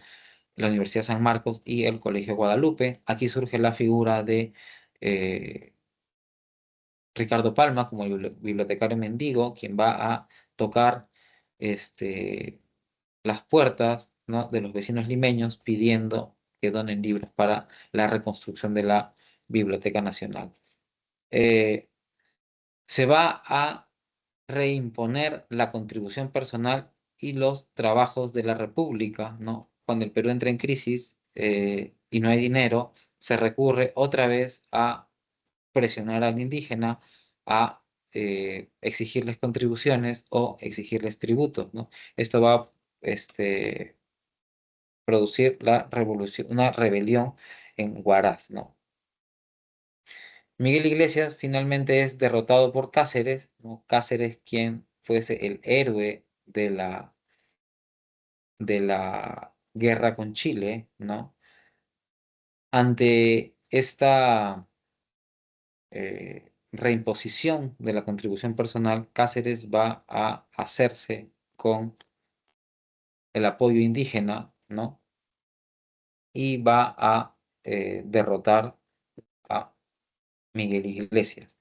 la Universidad San Marcos y el Colegio Guadalupe. Aquí surge la figura de Ricardo Palma como el bibliotecario mendigo, quien va a tocar las puertas, ¿no?, de los vecinos limeños pidiendo que donen libros para la reconstrucción de la Biblioteca Nacional. Se va a reimponer la contribución personal y los trabajos de la República, ¿no? Cuando el Perú entra en crisis y no hay dinero, se recurre otra vez a presionar al indígena, a exigirles contribuciones o exigirles tributos, ¿no? Esto va a producir la revolución, una rebelión en Huaraz, ¿no? Miguel Iglesias finalmente es derrotado por Cáceres, ¿no? Cáceres, quien fuese el héroe de la guerra con Chile, ¿no? Ante esta reimposición de la contribución personal, Cáceres va a hacerse con el apoyo indígena, ¿no? Y va a derrotar a Miguel Iglesias.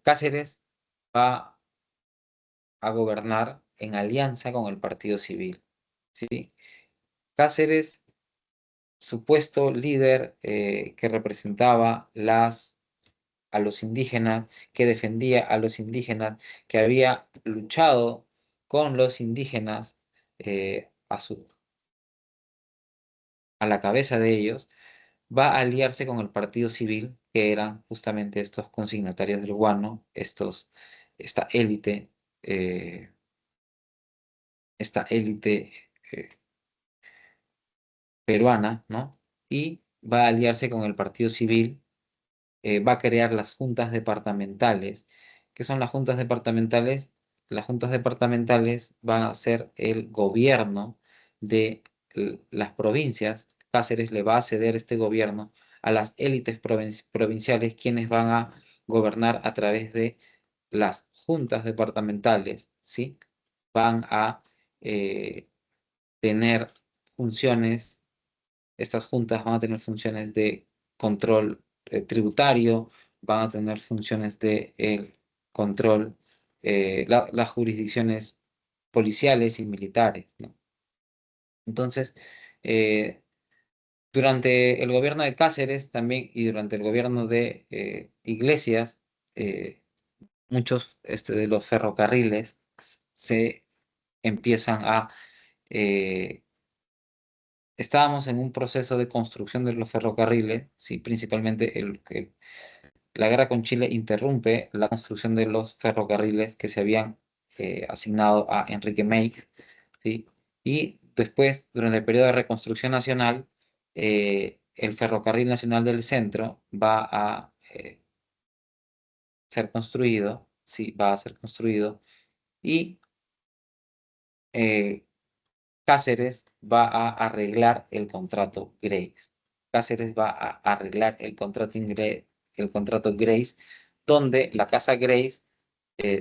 Cáceres va a gobernar en alianza con el Partido Civil, ¿sí? Cáceres, supuesto líder que representaba a los indígenas, que defendía a los indígenas, que había luchado con los indígenas a la cabeza de ellos, va a aliarse con el Partido Civil, que eran justamente estos consignatarios del guano, esta élite, eh, esta élite peruana, ¿no? Y va a aliarse con el Partido Civil, va a crear las juntas departamentales. ¿Qué son las juntas departamentales? Las juntas departamentales van a ser el gobierno de las provincias. Cáceres le va a ceder este gobierno a las élites provinciales, quienes van a gobernar a través de las juntas departamentales, ¿sí? Van a tener funciones, estas juntas van a tener funciones de control tributario, van a tener funciones de control, las jurisdicciones policiales y militares, ¿no? Entonces, durante el gobierno de Cáceres también y durante el gobierno de Iglesias, muchos de los ferrocarriles se empiezan a estábamos en un proceso de construcción de los ferrocarriles, sí, principalmente la guerra con Chile interrumpe la construcción de los ferrocarriles que se habían asignado a Enrique Meix, ¿sí? Y después, durante el periodo de reconstrucción nacional, el ferrocarril nacional del centro va a ser construido, sí, va a ser construido, y Cáceres va a arreglar el contrato Grace. Cáceres va a arreglar el contrato Grace, donde la casa Grace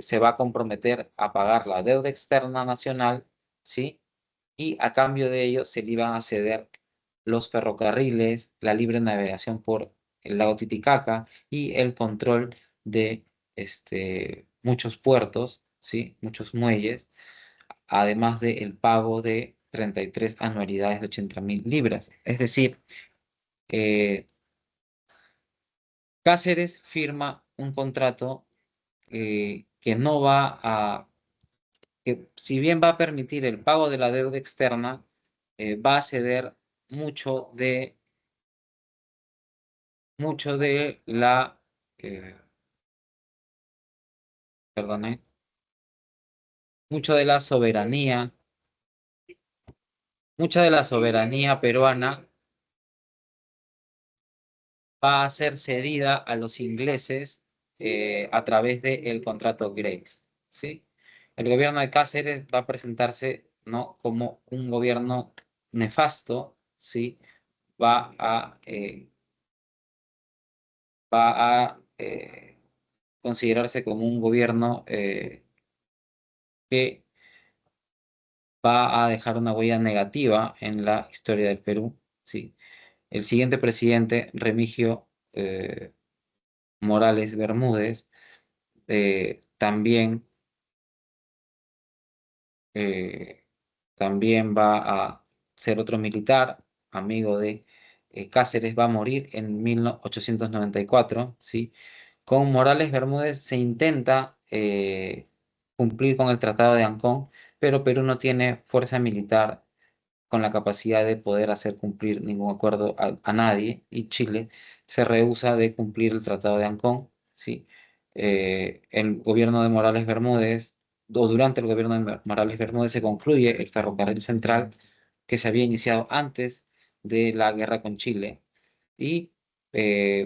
se va a comprometer a pagar la deuda externa nacional, ¿sí? Y a cambio de ello se le iban a ceder los ferrocarriles, la libre navegación por el lago Titicaca y el control de muchos puertos, ¿sí? Muchos muelles, además del pago de 33 anualidades de 80.000 libras. Es decir, Cáceres firma un contrato que no va a, que si bien va a permitir el pago de la deuda externa, va a ceder mucho de la, eh, perdone, mucho de la soberanía, mucha de la soberanía peruana va a ser cedida a los ingleses a través del contrato Grace, ¿sí? El gobierno de Cáceres va a presentarse, ¿no?, como un gobierno nefasto, ¿sí? Va a, considerarse como un gobierno que va a dejar una huella negativa en la historia del Perú, ¿sí? El siguiente presidente, Remigio Morales Bermúdez, también, eh, también va a ser otro militar, amigo de Cáceres, va a morir en 1894, ¿sí? Con Morales Bermúdez se intenta cumplir con el Tratado de Ancón, pero Perú no tiene fuerza militar con la capacidad de poder hacer cumplir ningún acuerdo a nadie, y Chile se rehúsa de cumplir el Tratado de Ancón, ¿sí? El gobierno de Morales Bermúdez, o durante el gobierno de Morales Bermúdez, se concluye el ferrocarril central que se había iniciado antes de la guerra con Chile, y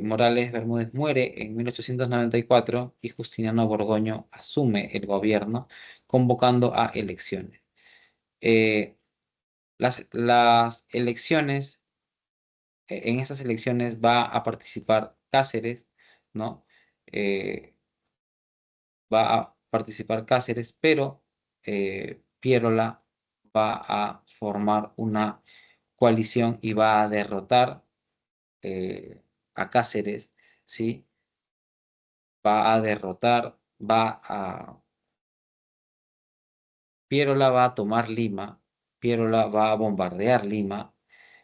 Morales Bermúdez muere en 1894 y Justiniano Borgoño asume el gobierno convocando a elecciones. Eh, las elecciones, en estas elecciones va a participar Cáceres, ¿no? Va a participar Cáceres, pero Pierola va a formar una coalición y va a derrotar a Cáceres, ¿sí? Va a derrotar, va a Pierola va a tomar Lima, Pierola va a bombardear Lima.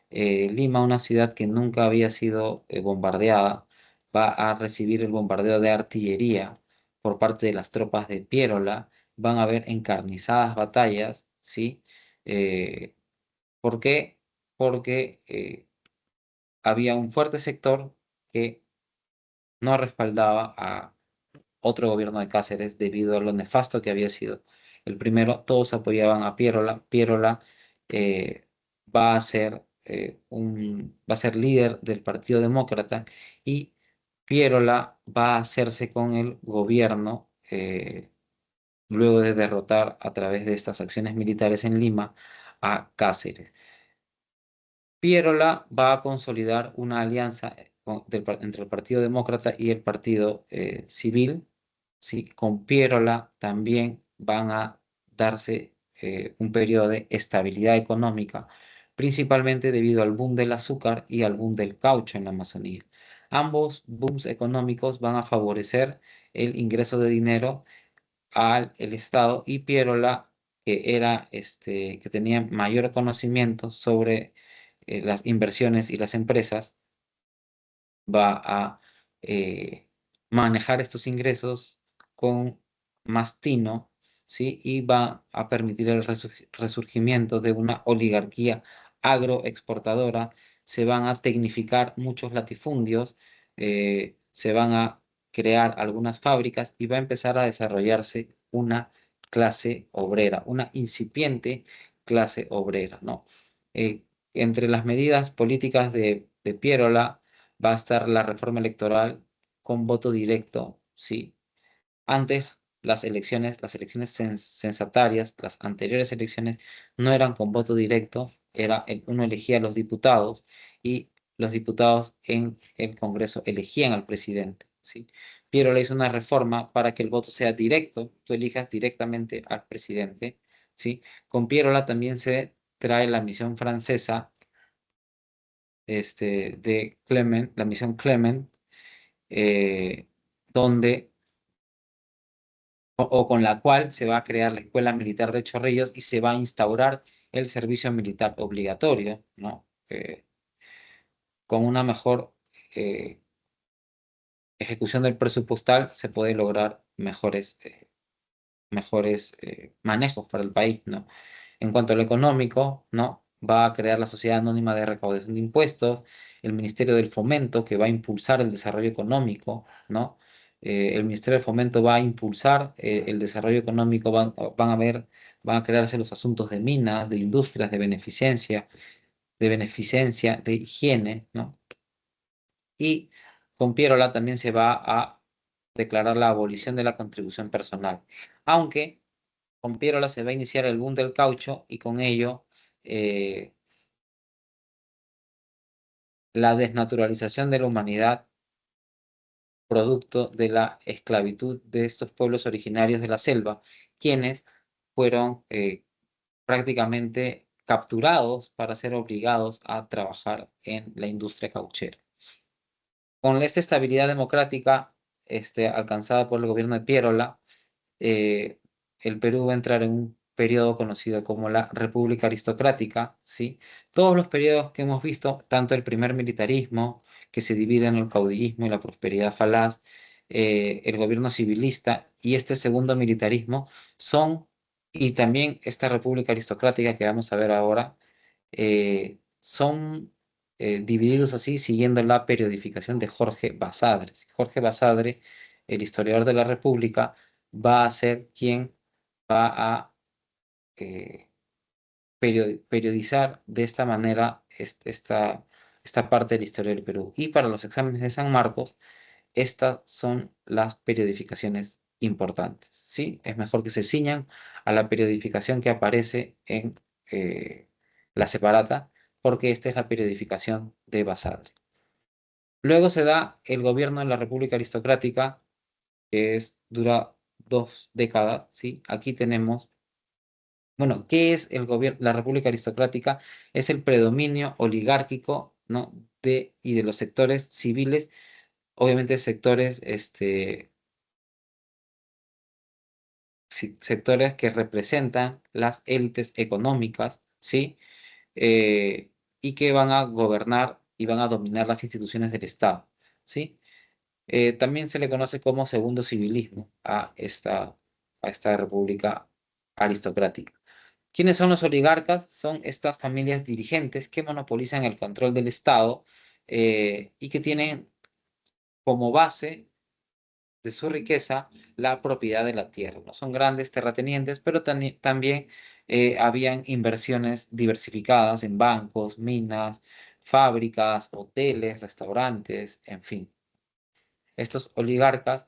Lima, una ciudad que nunca había sido bombardeada, va a recibir el bombardeo de artillería por parte de las tropas de Pierola. Van a haber encarnizadas batallas, ¿sí? ¿Por qué? Porque había un fuerte sector que no respaldaba a otro gobierno de Cáceres debido a lo nefasto que había sido. El primero, todos apoyaban a Pierola. Pierola eh, va a ser líder del Partido Demócrata, y Pierola va a hacerse con el gobierno luego de derrotar a través de estas acciones militares en Lima a Cáceres. Pierola va a consolidar una alianza entre el Partido Demócrata y el Partido Civil, ¿sí? Con Pierola también van a darse un periodo de estabilidad económica, principalmente debido al boom del azúcar y al boom del caucho en la Amazonía. Ambos booms económicos van a favorecer el ingreso de dinero al el Estado, y Pierola, que tenía mayor conocimiento sobre las inversiones y las empresas, va a manejar estos ingresos con más tino, ¿sí? Y va a permitir el resurgimiento de una oligarquía agroexportadora. Se van a tecnificar muchos latifundios, se van a crear algunas fábricas y va a empezar a desarrollarse una clase obrera, una incipiente clase obrera, ¿no? Entre las medidas políticas de Pierola va a estar la reforma electoral con voto directo, ¿sí? Antes las elecciones censatarias, las anteriores elecciones no eran con voto directo, uno elegía a los diputados y los diputados en el Congreso elegían al presidente, ¿sí? Piérola hizo una reforma para que el voto sea directo, tú elijas directamente al presidente, ¿sí? Con Piérola también se trae la misión francesa de Clement, la misión Clement, donde o con la cual se va a crear la Escuela Militar de Chorrillos y se va a instaurar el servicio militar obligatorio, ¿no? Con una mejor eh, ejecución del presupuestal se puede lograr mejores manejos para el país, ¿no? En cuanto a lo económico, ¿no? Va a crear la Sociedad Anónima de Recaudación de Impuestos, el Ministerio del Fomento, que va a impulsar el desarrollo económico, ¿no? El Ministerio del Fomento va a impulsar el desarrollo económico, van a crearse los asuntos de minas, de industrias, de beneficencia, de higiene, ¿no? Y con Pierola también se va a declarar la abolición de la contribución personal, aunque con Pierola se va a iniciar el boom del caucho y con ello eh, la desnaturalización de la humanidad producto de la esclavitud de estos pueblos originarios de la selva, quienes fueron prácticamente capturados para ser obligados a trabajar en la industria cauchera. Con esta estabilidad democrática alcanzada por el gobierno de Pierola, eh, el Perú va a entrar en un periodo conocido como la República Aristocrática, ¿sí? Todos los periodos que hemos visto, tanto el primer militarismo, que se divide en el caudillismo y la prosperidad falaz, el gobierno civilista y este segundo militarismo y también esta República Aristocrática que vamos a ver ahora, son divididos así siguiendo la periodificación de Jorge Basadre. Jorge Basadre, el historiador de la República, va a ser quien va a eh, periodizar de esta manera esta parte de la historia del Perú. Y para los exámenes de San Marcos, estas son las periodificaciones importantes, ¿sí? Es mejor que se ciñan a la periodificación que aparece en la separata, porque esta es la periodificación de Basadre. Luego se da el gobierno de la República Aristocrática, que dura 2 décadas, ¿sí? Aquí tenemos, bueno, ¿qué es el gobierno, la República Aristocrática? Es el predominio oligárquico, ¿no? Y de los sectores civiles, obviamente sectores, sectores que representan las élites económicas, ¿sí? Eh, y que van a gobernar y van a dominar las instituciones del Estado, ¿sí? También se le conoce como segundo civilismo a esta república aristocrática. ¿Quiénes son los oligarcas? Son estas familias dirigentes que monopolizan el control del Estado y que tienen como base de su riqueza la propiedad de la tierra. No son grandes terratenientes, pero también habían inversiones diversificadas en bancos, minas, fábricas, hoteles, restaurantes, en fin. Estos oligarcas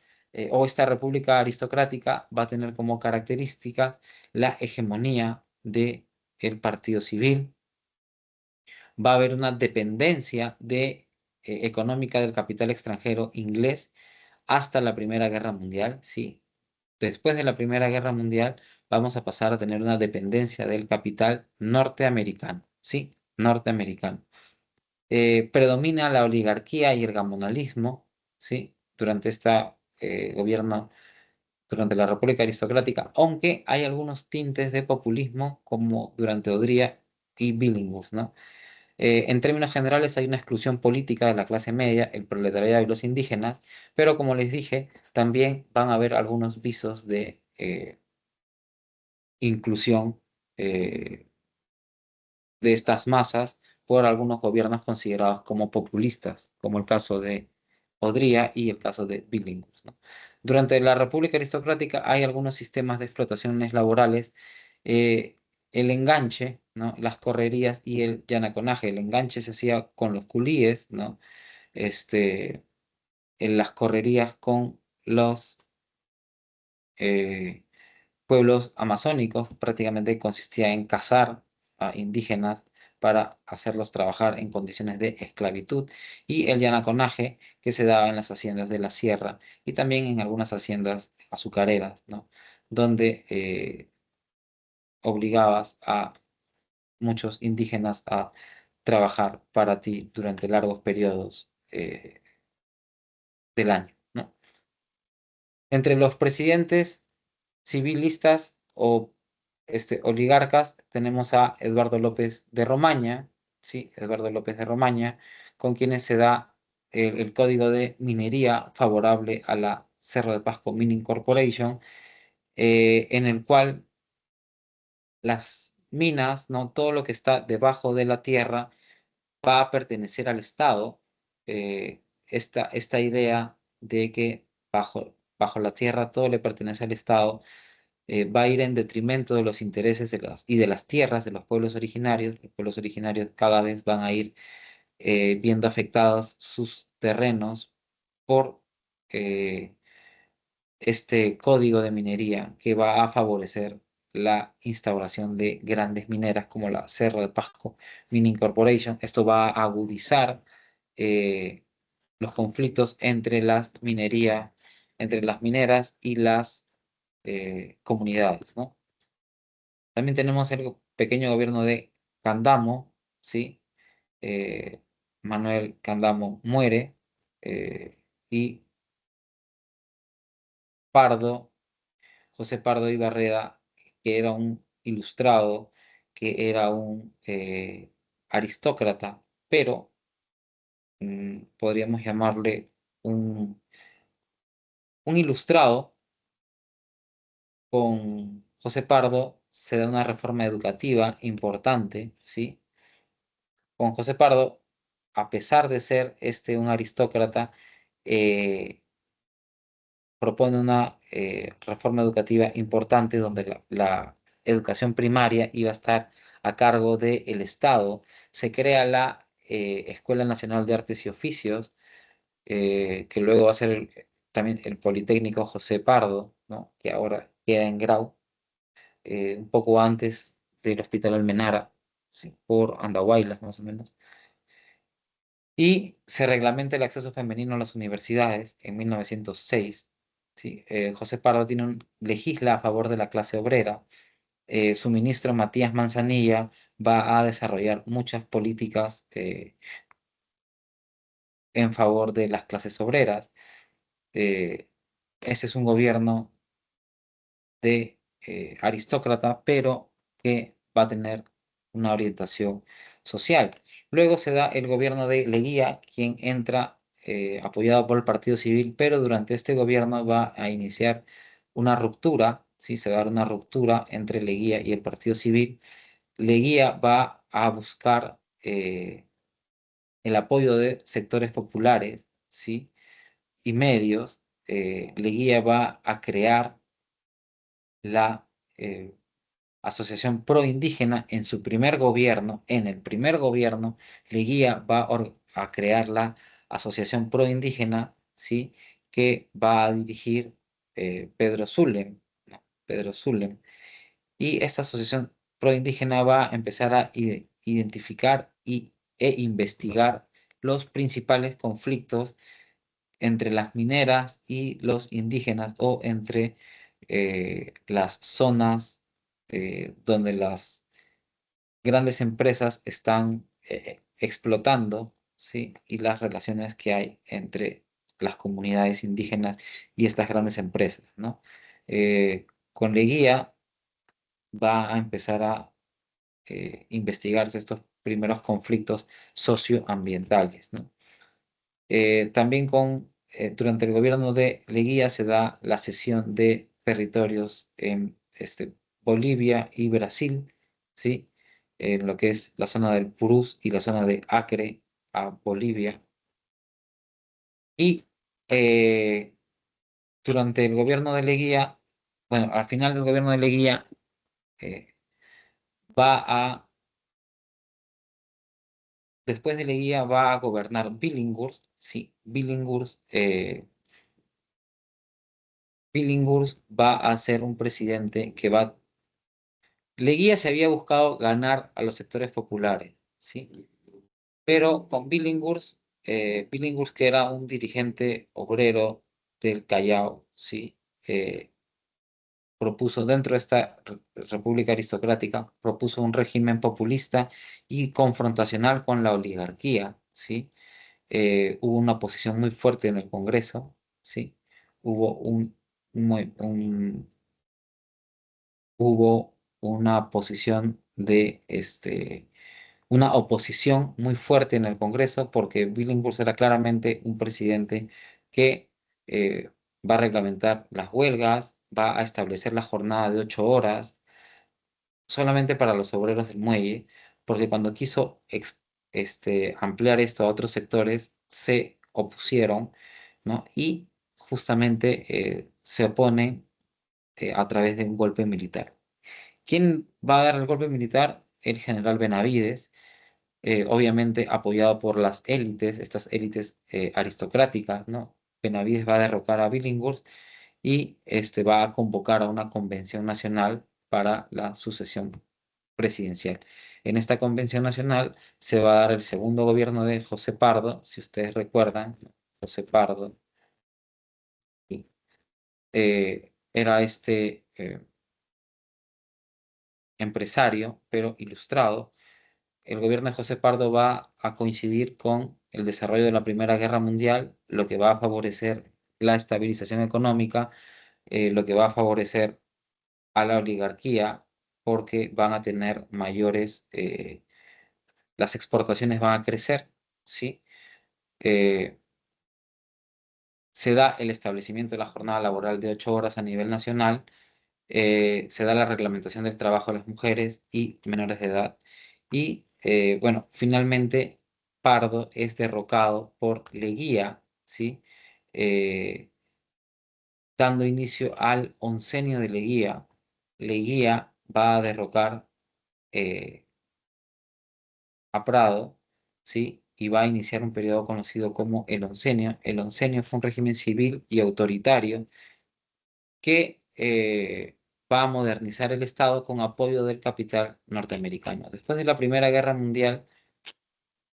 o esta república aristocrática va a tener como característica la hegemonía del partido civil. Va a haber una dependencia económica del capital extranjero inglés hasta la Primera Guerra Mundial, ¿sí? Después de la Primera Guerra Mundial vamos a pasar a tener una dependencia del capital norteamericano, ¿sí? Norteamericano. Predomina la oligarquía y el gamonalismo, ¿sí? Durante gobierno, durante la República Aristocrática, aunque hay algunos tintes de populismo como durante Odría y Billinghurst, ¿no? En términos generales hay una exclusión política de la clase media, el proletariado y los indígenas, pero como les dije, también van a haber algunos visos de inclusión de estas masas por algunos gobiernos considerados como populistas, como el caso de Odría y el caso de Billinghurst, ¿no? Durante la República Aristocrática hay algunos sistemas de explotaciones laborales, eh, el enganche, ¿no? Las correrías y el llanaconaje. El enganche se hacía con los culíes, ¿no? En las correrías con los eh, pueblos amazónicos prácticamente consistía en cazar a indígenas para hacerlos trabajar en condiciones de esclavitud, y el yanaconaje, que se daba en las haciendas de la sierra y también en algunas haciendas azucareras, ¿no? Donde obligabas a muchos indígenas a trabajar para ti durante largos periodos del año, ¿no? Entre los presidentes civilistas o oligarcas tenemos a Eduardo López de Romaña, ¿sí? Eduardo López de Romaña, con quienes se da el código de minería favorable a la Cerro de Pasco Mining Corporation, en el cual las minas, ¿no? Todo lo que está debajo de la tierra va a pertenecer al Estado. Esta idea de que bajo la tierra todo le pertenece al Estado va a ir en detrimento de los intereses y de las tierras de los pueblos originarios. Los pueblos originarios cada vez van a ir viendo afectados sus terrenos por este código de minería que va a favorecer la instauración de grandes mineras como la Cerro de Pasco Mining Corporation. Esto va a agudizar eh, los conflictos entre entre las mineras y las comunidades, ¿no? También tenemos el pequeño gobierno de Candamo, ¿sí? Eh, Manuel Candamo muere y Pardo, José Pardo Ibarreda, que era un ilustrado, que era un aristócrata, pero podríamos llamarle un, un ilustrado. Con José Pardo se da una reforma educativa importante, ¿sí? Con José Pardo, a pesar de ser un aristócrata, eh, propone una reforma educativa importante donde la educación primaria iba a estar a cargo del Estado. Se crea la Escuela Nacional de Artes y Oficios, que luego va a ser también el Politécnico José Pardo, ¿no? Que ahora queda en Grau, un poco antes del Hospital Almenara, sí, por Andahuaylas más o menos. Y se reglamenta el acceso femenino a las universidades en 1906. ¿Sí? José Pardo legisla a favor de la clase obrera. Su ministro Matías Manzanilla va a desarrollar muchas políticas en favor de las clases obreras. Este es un gobierno de aristócrata, pero que va a tener una orientación social. Luego se da el gobierno de Leguía, quien entra apoyado por el Partido Civil, pero durante este gobierno va a iniciar una ruptura, ¿sí? Se va a dar una ruptura entre Leguía y el Partido Civil. Leguía va a buscar el apoyo de sectores populares, ¿sí? Y medios. Leguía va a crear la Asociación Pro Indígena en su primer gobierno. En el primer gobierno, Leguía va a crear la Asociación Pro Indígena, ¿sí? Que va a dirigir Pedro Zulem, ¿no? Pedro Zulem. Y esta Asociación Pro Indígena va a empezar a identificar e investigar los principales conflictos entre las mineras y los indígenas, o entre las zonas donde las grandes empresas están explotando, ¿sí? Y las relaciones que hay entre las comunidades indígenas y estas grandes empresas, ¿no? Con Leguía va a empezar a investigarse estos primeros conflictos socioambientales, ¿no? También durante el gobierno de Leguía se da la cesión de territorios en Bolivia y Brasil, ¿sí? En lo que es la zona del Purús y la zona de Acre a Bolivia. Y eh, durante el gobierno de Leguía, bueno, al final del gobierno de Leguía, eh, va a, después de Leguía va a gobernar Billinghurst, sí, Billinghurst va a ser un presidente que va. Leguía se había buscado ganar a los sectores populares, ¿sí? Pero con Billinghurst, Billinghurst, que era un dirigente obrero del Callao, ¿sí? Propuso dentro de esta república aristocrática, propuso un régimen populista y confrontacional con la oligarquía, ¿sí? Hubo una oposición muy fuerte en el Congreso, ¿sí? Hubo hubo una posición de una oposición muy fuerte en el Congreso porque Billinghurst era claramente un presidente que eh, va a reglamentar las huelgas, va a establecer la jornada de 8 horas solamente para los obreros del muelle, porque cuando quiso ampliar esto a otros sectores, se opusieron, ¿no? Y justamente se oponen a través de un golpe militar. ¿Quién va a dar el golpe militar? El general Benavides, obviamente apoyado por las élites, estas élites aristocráticas, ¿no? Benavides va a derrocar a Billinghurst y va a convocar a una convención nacional para la sucesión presidencial. En esta convención nacional se va a dar el segundo gobierno de José Pardo, si ustedes recuerdan, José Pardo era empresario, pero ilustrado. El gobierno de José Pardo va a coincidir con el desarrollo de la Primera Guerra Mundial, lo que va a favorecer la estabilización económica, lo que va a favorecer a la oligarquía, porque van a tener las exportaciones van a crecer, ¿sí? Eh, Se da el establecimiento de la jornada laboral de 8 horas a nivel nacional, se da la reglamentación del trabajo de las mujeres y menores de edad. Y bueno, finalmente Pardo es derrocado por Leguía, ¿sí? Eh, Dando inicio al oncenio de Leguía. Leguía va a derrocar eh, a Prado, ¿sí? Y va a iniciar un periodo conocido como el oncenio. El oncenio fue un régimen civil y autoritario que va a modernizar el Estado con apoyo del capital norteamericano. Después de la Primera Guerra Mundial,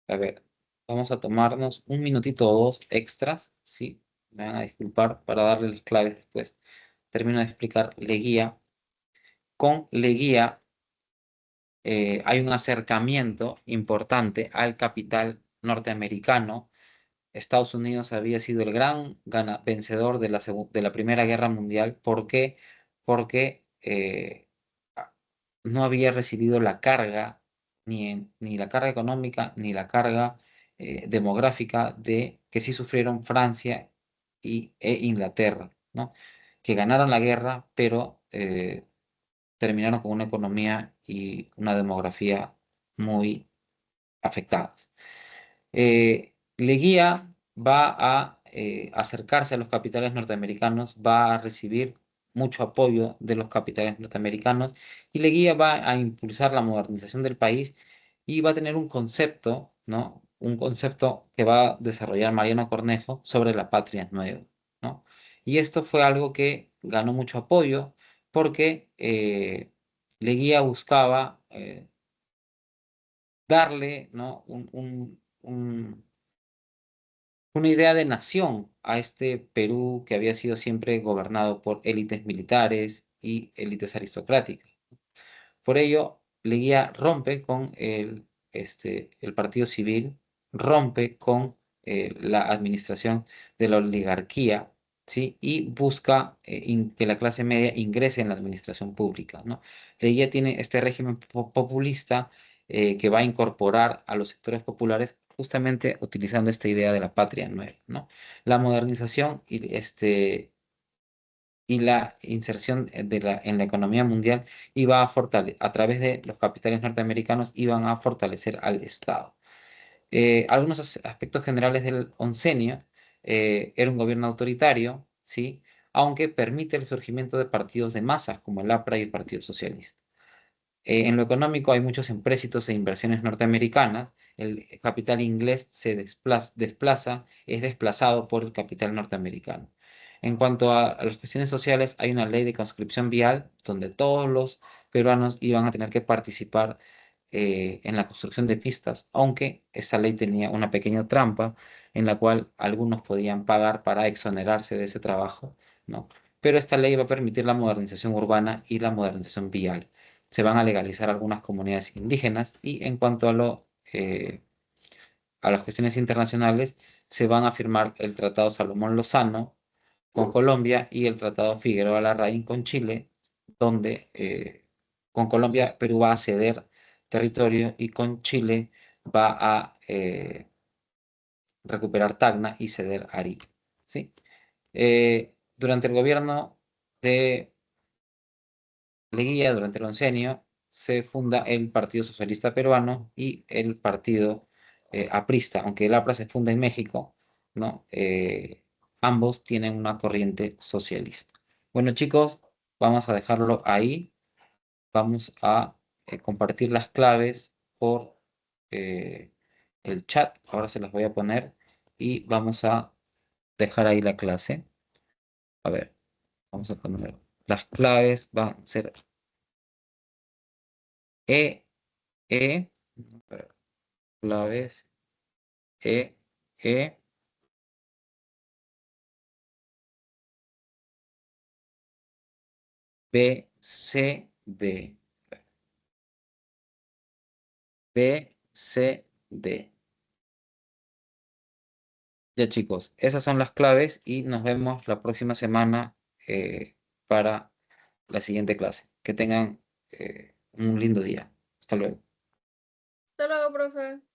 a ver, vamos a tomarnos un minutito o dos extras, ¿sí? Me van a disculpar para darle las claves después. Termino de explicar Leguía. Con Leguía hay un acercamiento importante al capital norteamericano. Estados Unidos había sido el gran vencedor de de la Primera Guerra Mundial. ¿Por qué? Porque no había recibido la carga, ni la carga económica, ni la carga demográfica que sí sufrieron Francia e Inglaterra, ¿no? Que ganaron la guerra, pero terminaron con una economía y una demografía muy afectadas. Leguía va a acercarse a los capitales norteamericanos, va a recibir mucho apoyo de los capitales norteamericanos y Leguía va a impulsar la modernización del país y va a tener un concepto, ¿no? Un concepto que va a desarrollar Mariano Cornejo sobre la patria nueva, ¿no? Y esto fue algo que ganó mucho apoyo porque Leguía buscaba darle, ¿no? Una idea de nación a este Perú que había sido siempre gobernado por élites militares y élites aristocráticas. Por ello, Leguía rompe con el partido civil, rompe con la administración de la oligarquía, ¿sí? Y busca que la clase media ingrese en la administración pública, ¿no? Leguía tiene este régimen populista que va a incorporar a los sectores populares justamente utilizando esta idea de la patria nueva, ¿no? La modernización y la inserción en la economía mundial iba a fortalecer, a través de los capitales norteamericanos, iban a fortalecer al Estado. Algunos aspectos generales del oncenio: era un gobierno autoritario, ¿sí? Aunque permite el surgimiento de partidos de masas como el APRA y el Partido Socialista. En lo económico hay muchos empréstitos e inversiones norteamericanas. El capital inglés es desplazado por el capital norteamericano. En cuanto a las cuestiones sociales, hay una ley de conscripción vial donde todos los peruanos iban a tener que participar en la construcción de pistas, aunque esta ley tenía una pequeña trampa en la cual algunos podían pagar para exonerarse de ese trabajo, ¿no? Pero esta ley va a permitir la modernización urbana y la modernización vial. Se van a legalizar algunas comunidades indígenas y en cuanto a las cuestiones internacionales, se van a firmar el Tratado Salomón Lozano con Colombia y el Tratado Figueroa Larraín con Chile, donde con Colombia Perú va a ceder territorio y con Chile va a recuperar Tacna y ceder Arica, ¿sí? Durante el gobierno de Leguía, durante el oncenio, se funda el Partido Socialista Peruano y el Partido Aprista, aunque el APRA se funda en México, ¿no? Ambos tienen una corriente socialista. Bueno, chicos, vamos a dejarlo ahí. Vamos a compartir las claves por eh, el chat. Ahora se las voy a poner y vamos a dejar ahí la clase. A ver, vamos a poner las claves. Van a ser E, E, a ver, claves, E, E, B, C, D. B, C, D. Ya chicos, esas son las claves y nos vemos la próxima semana para la siguiente clase. Que tengan un lindo día. Hasta luego. Hasta luego, profe.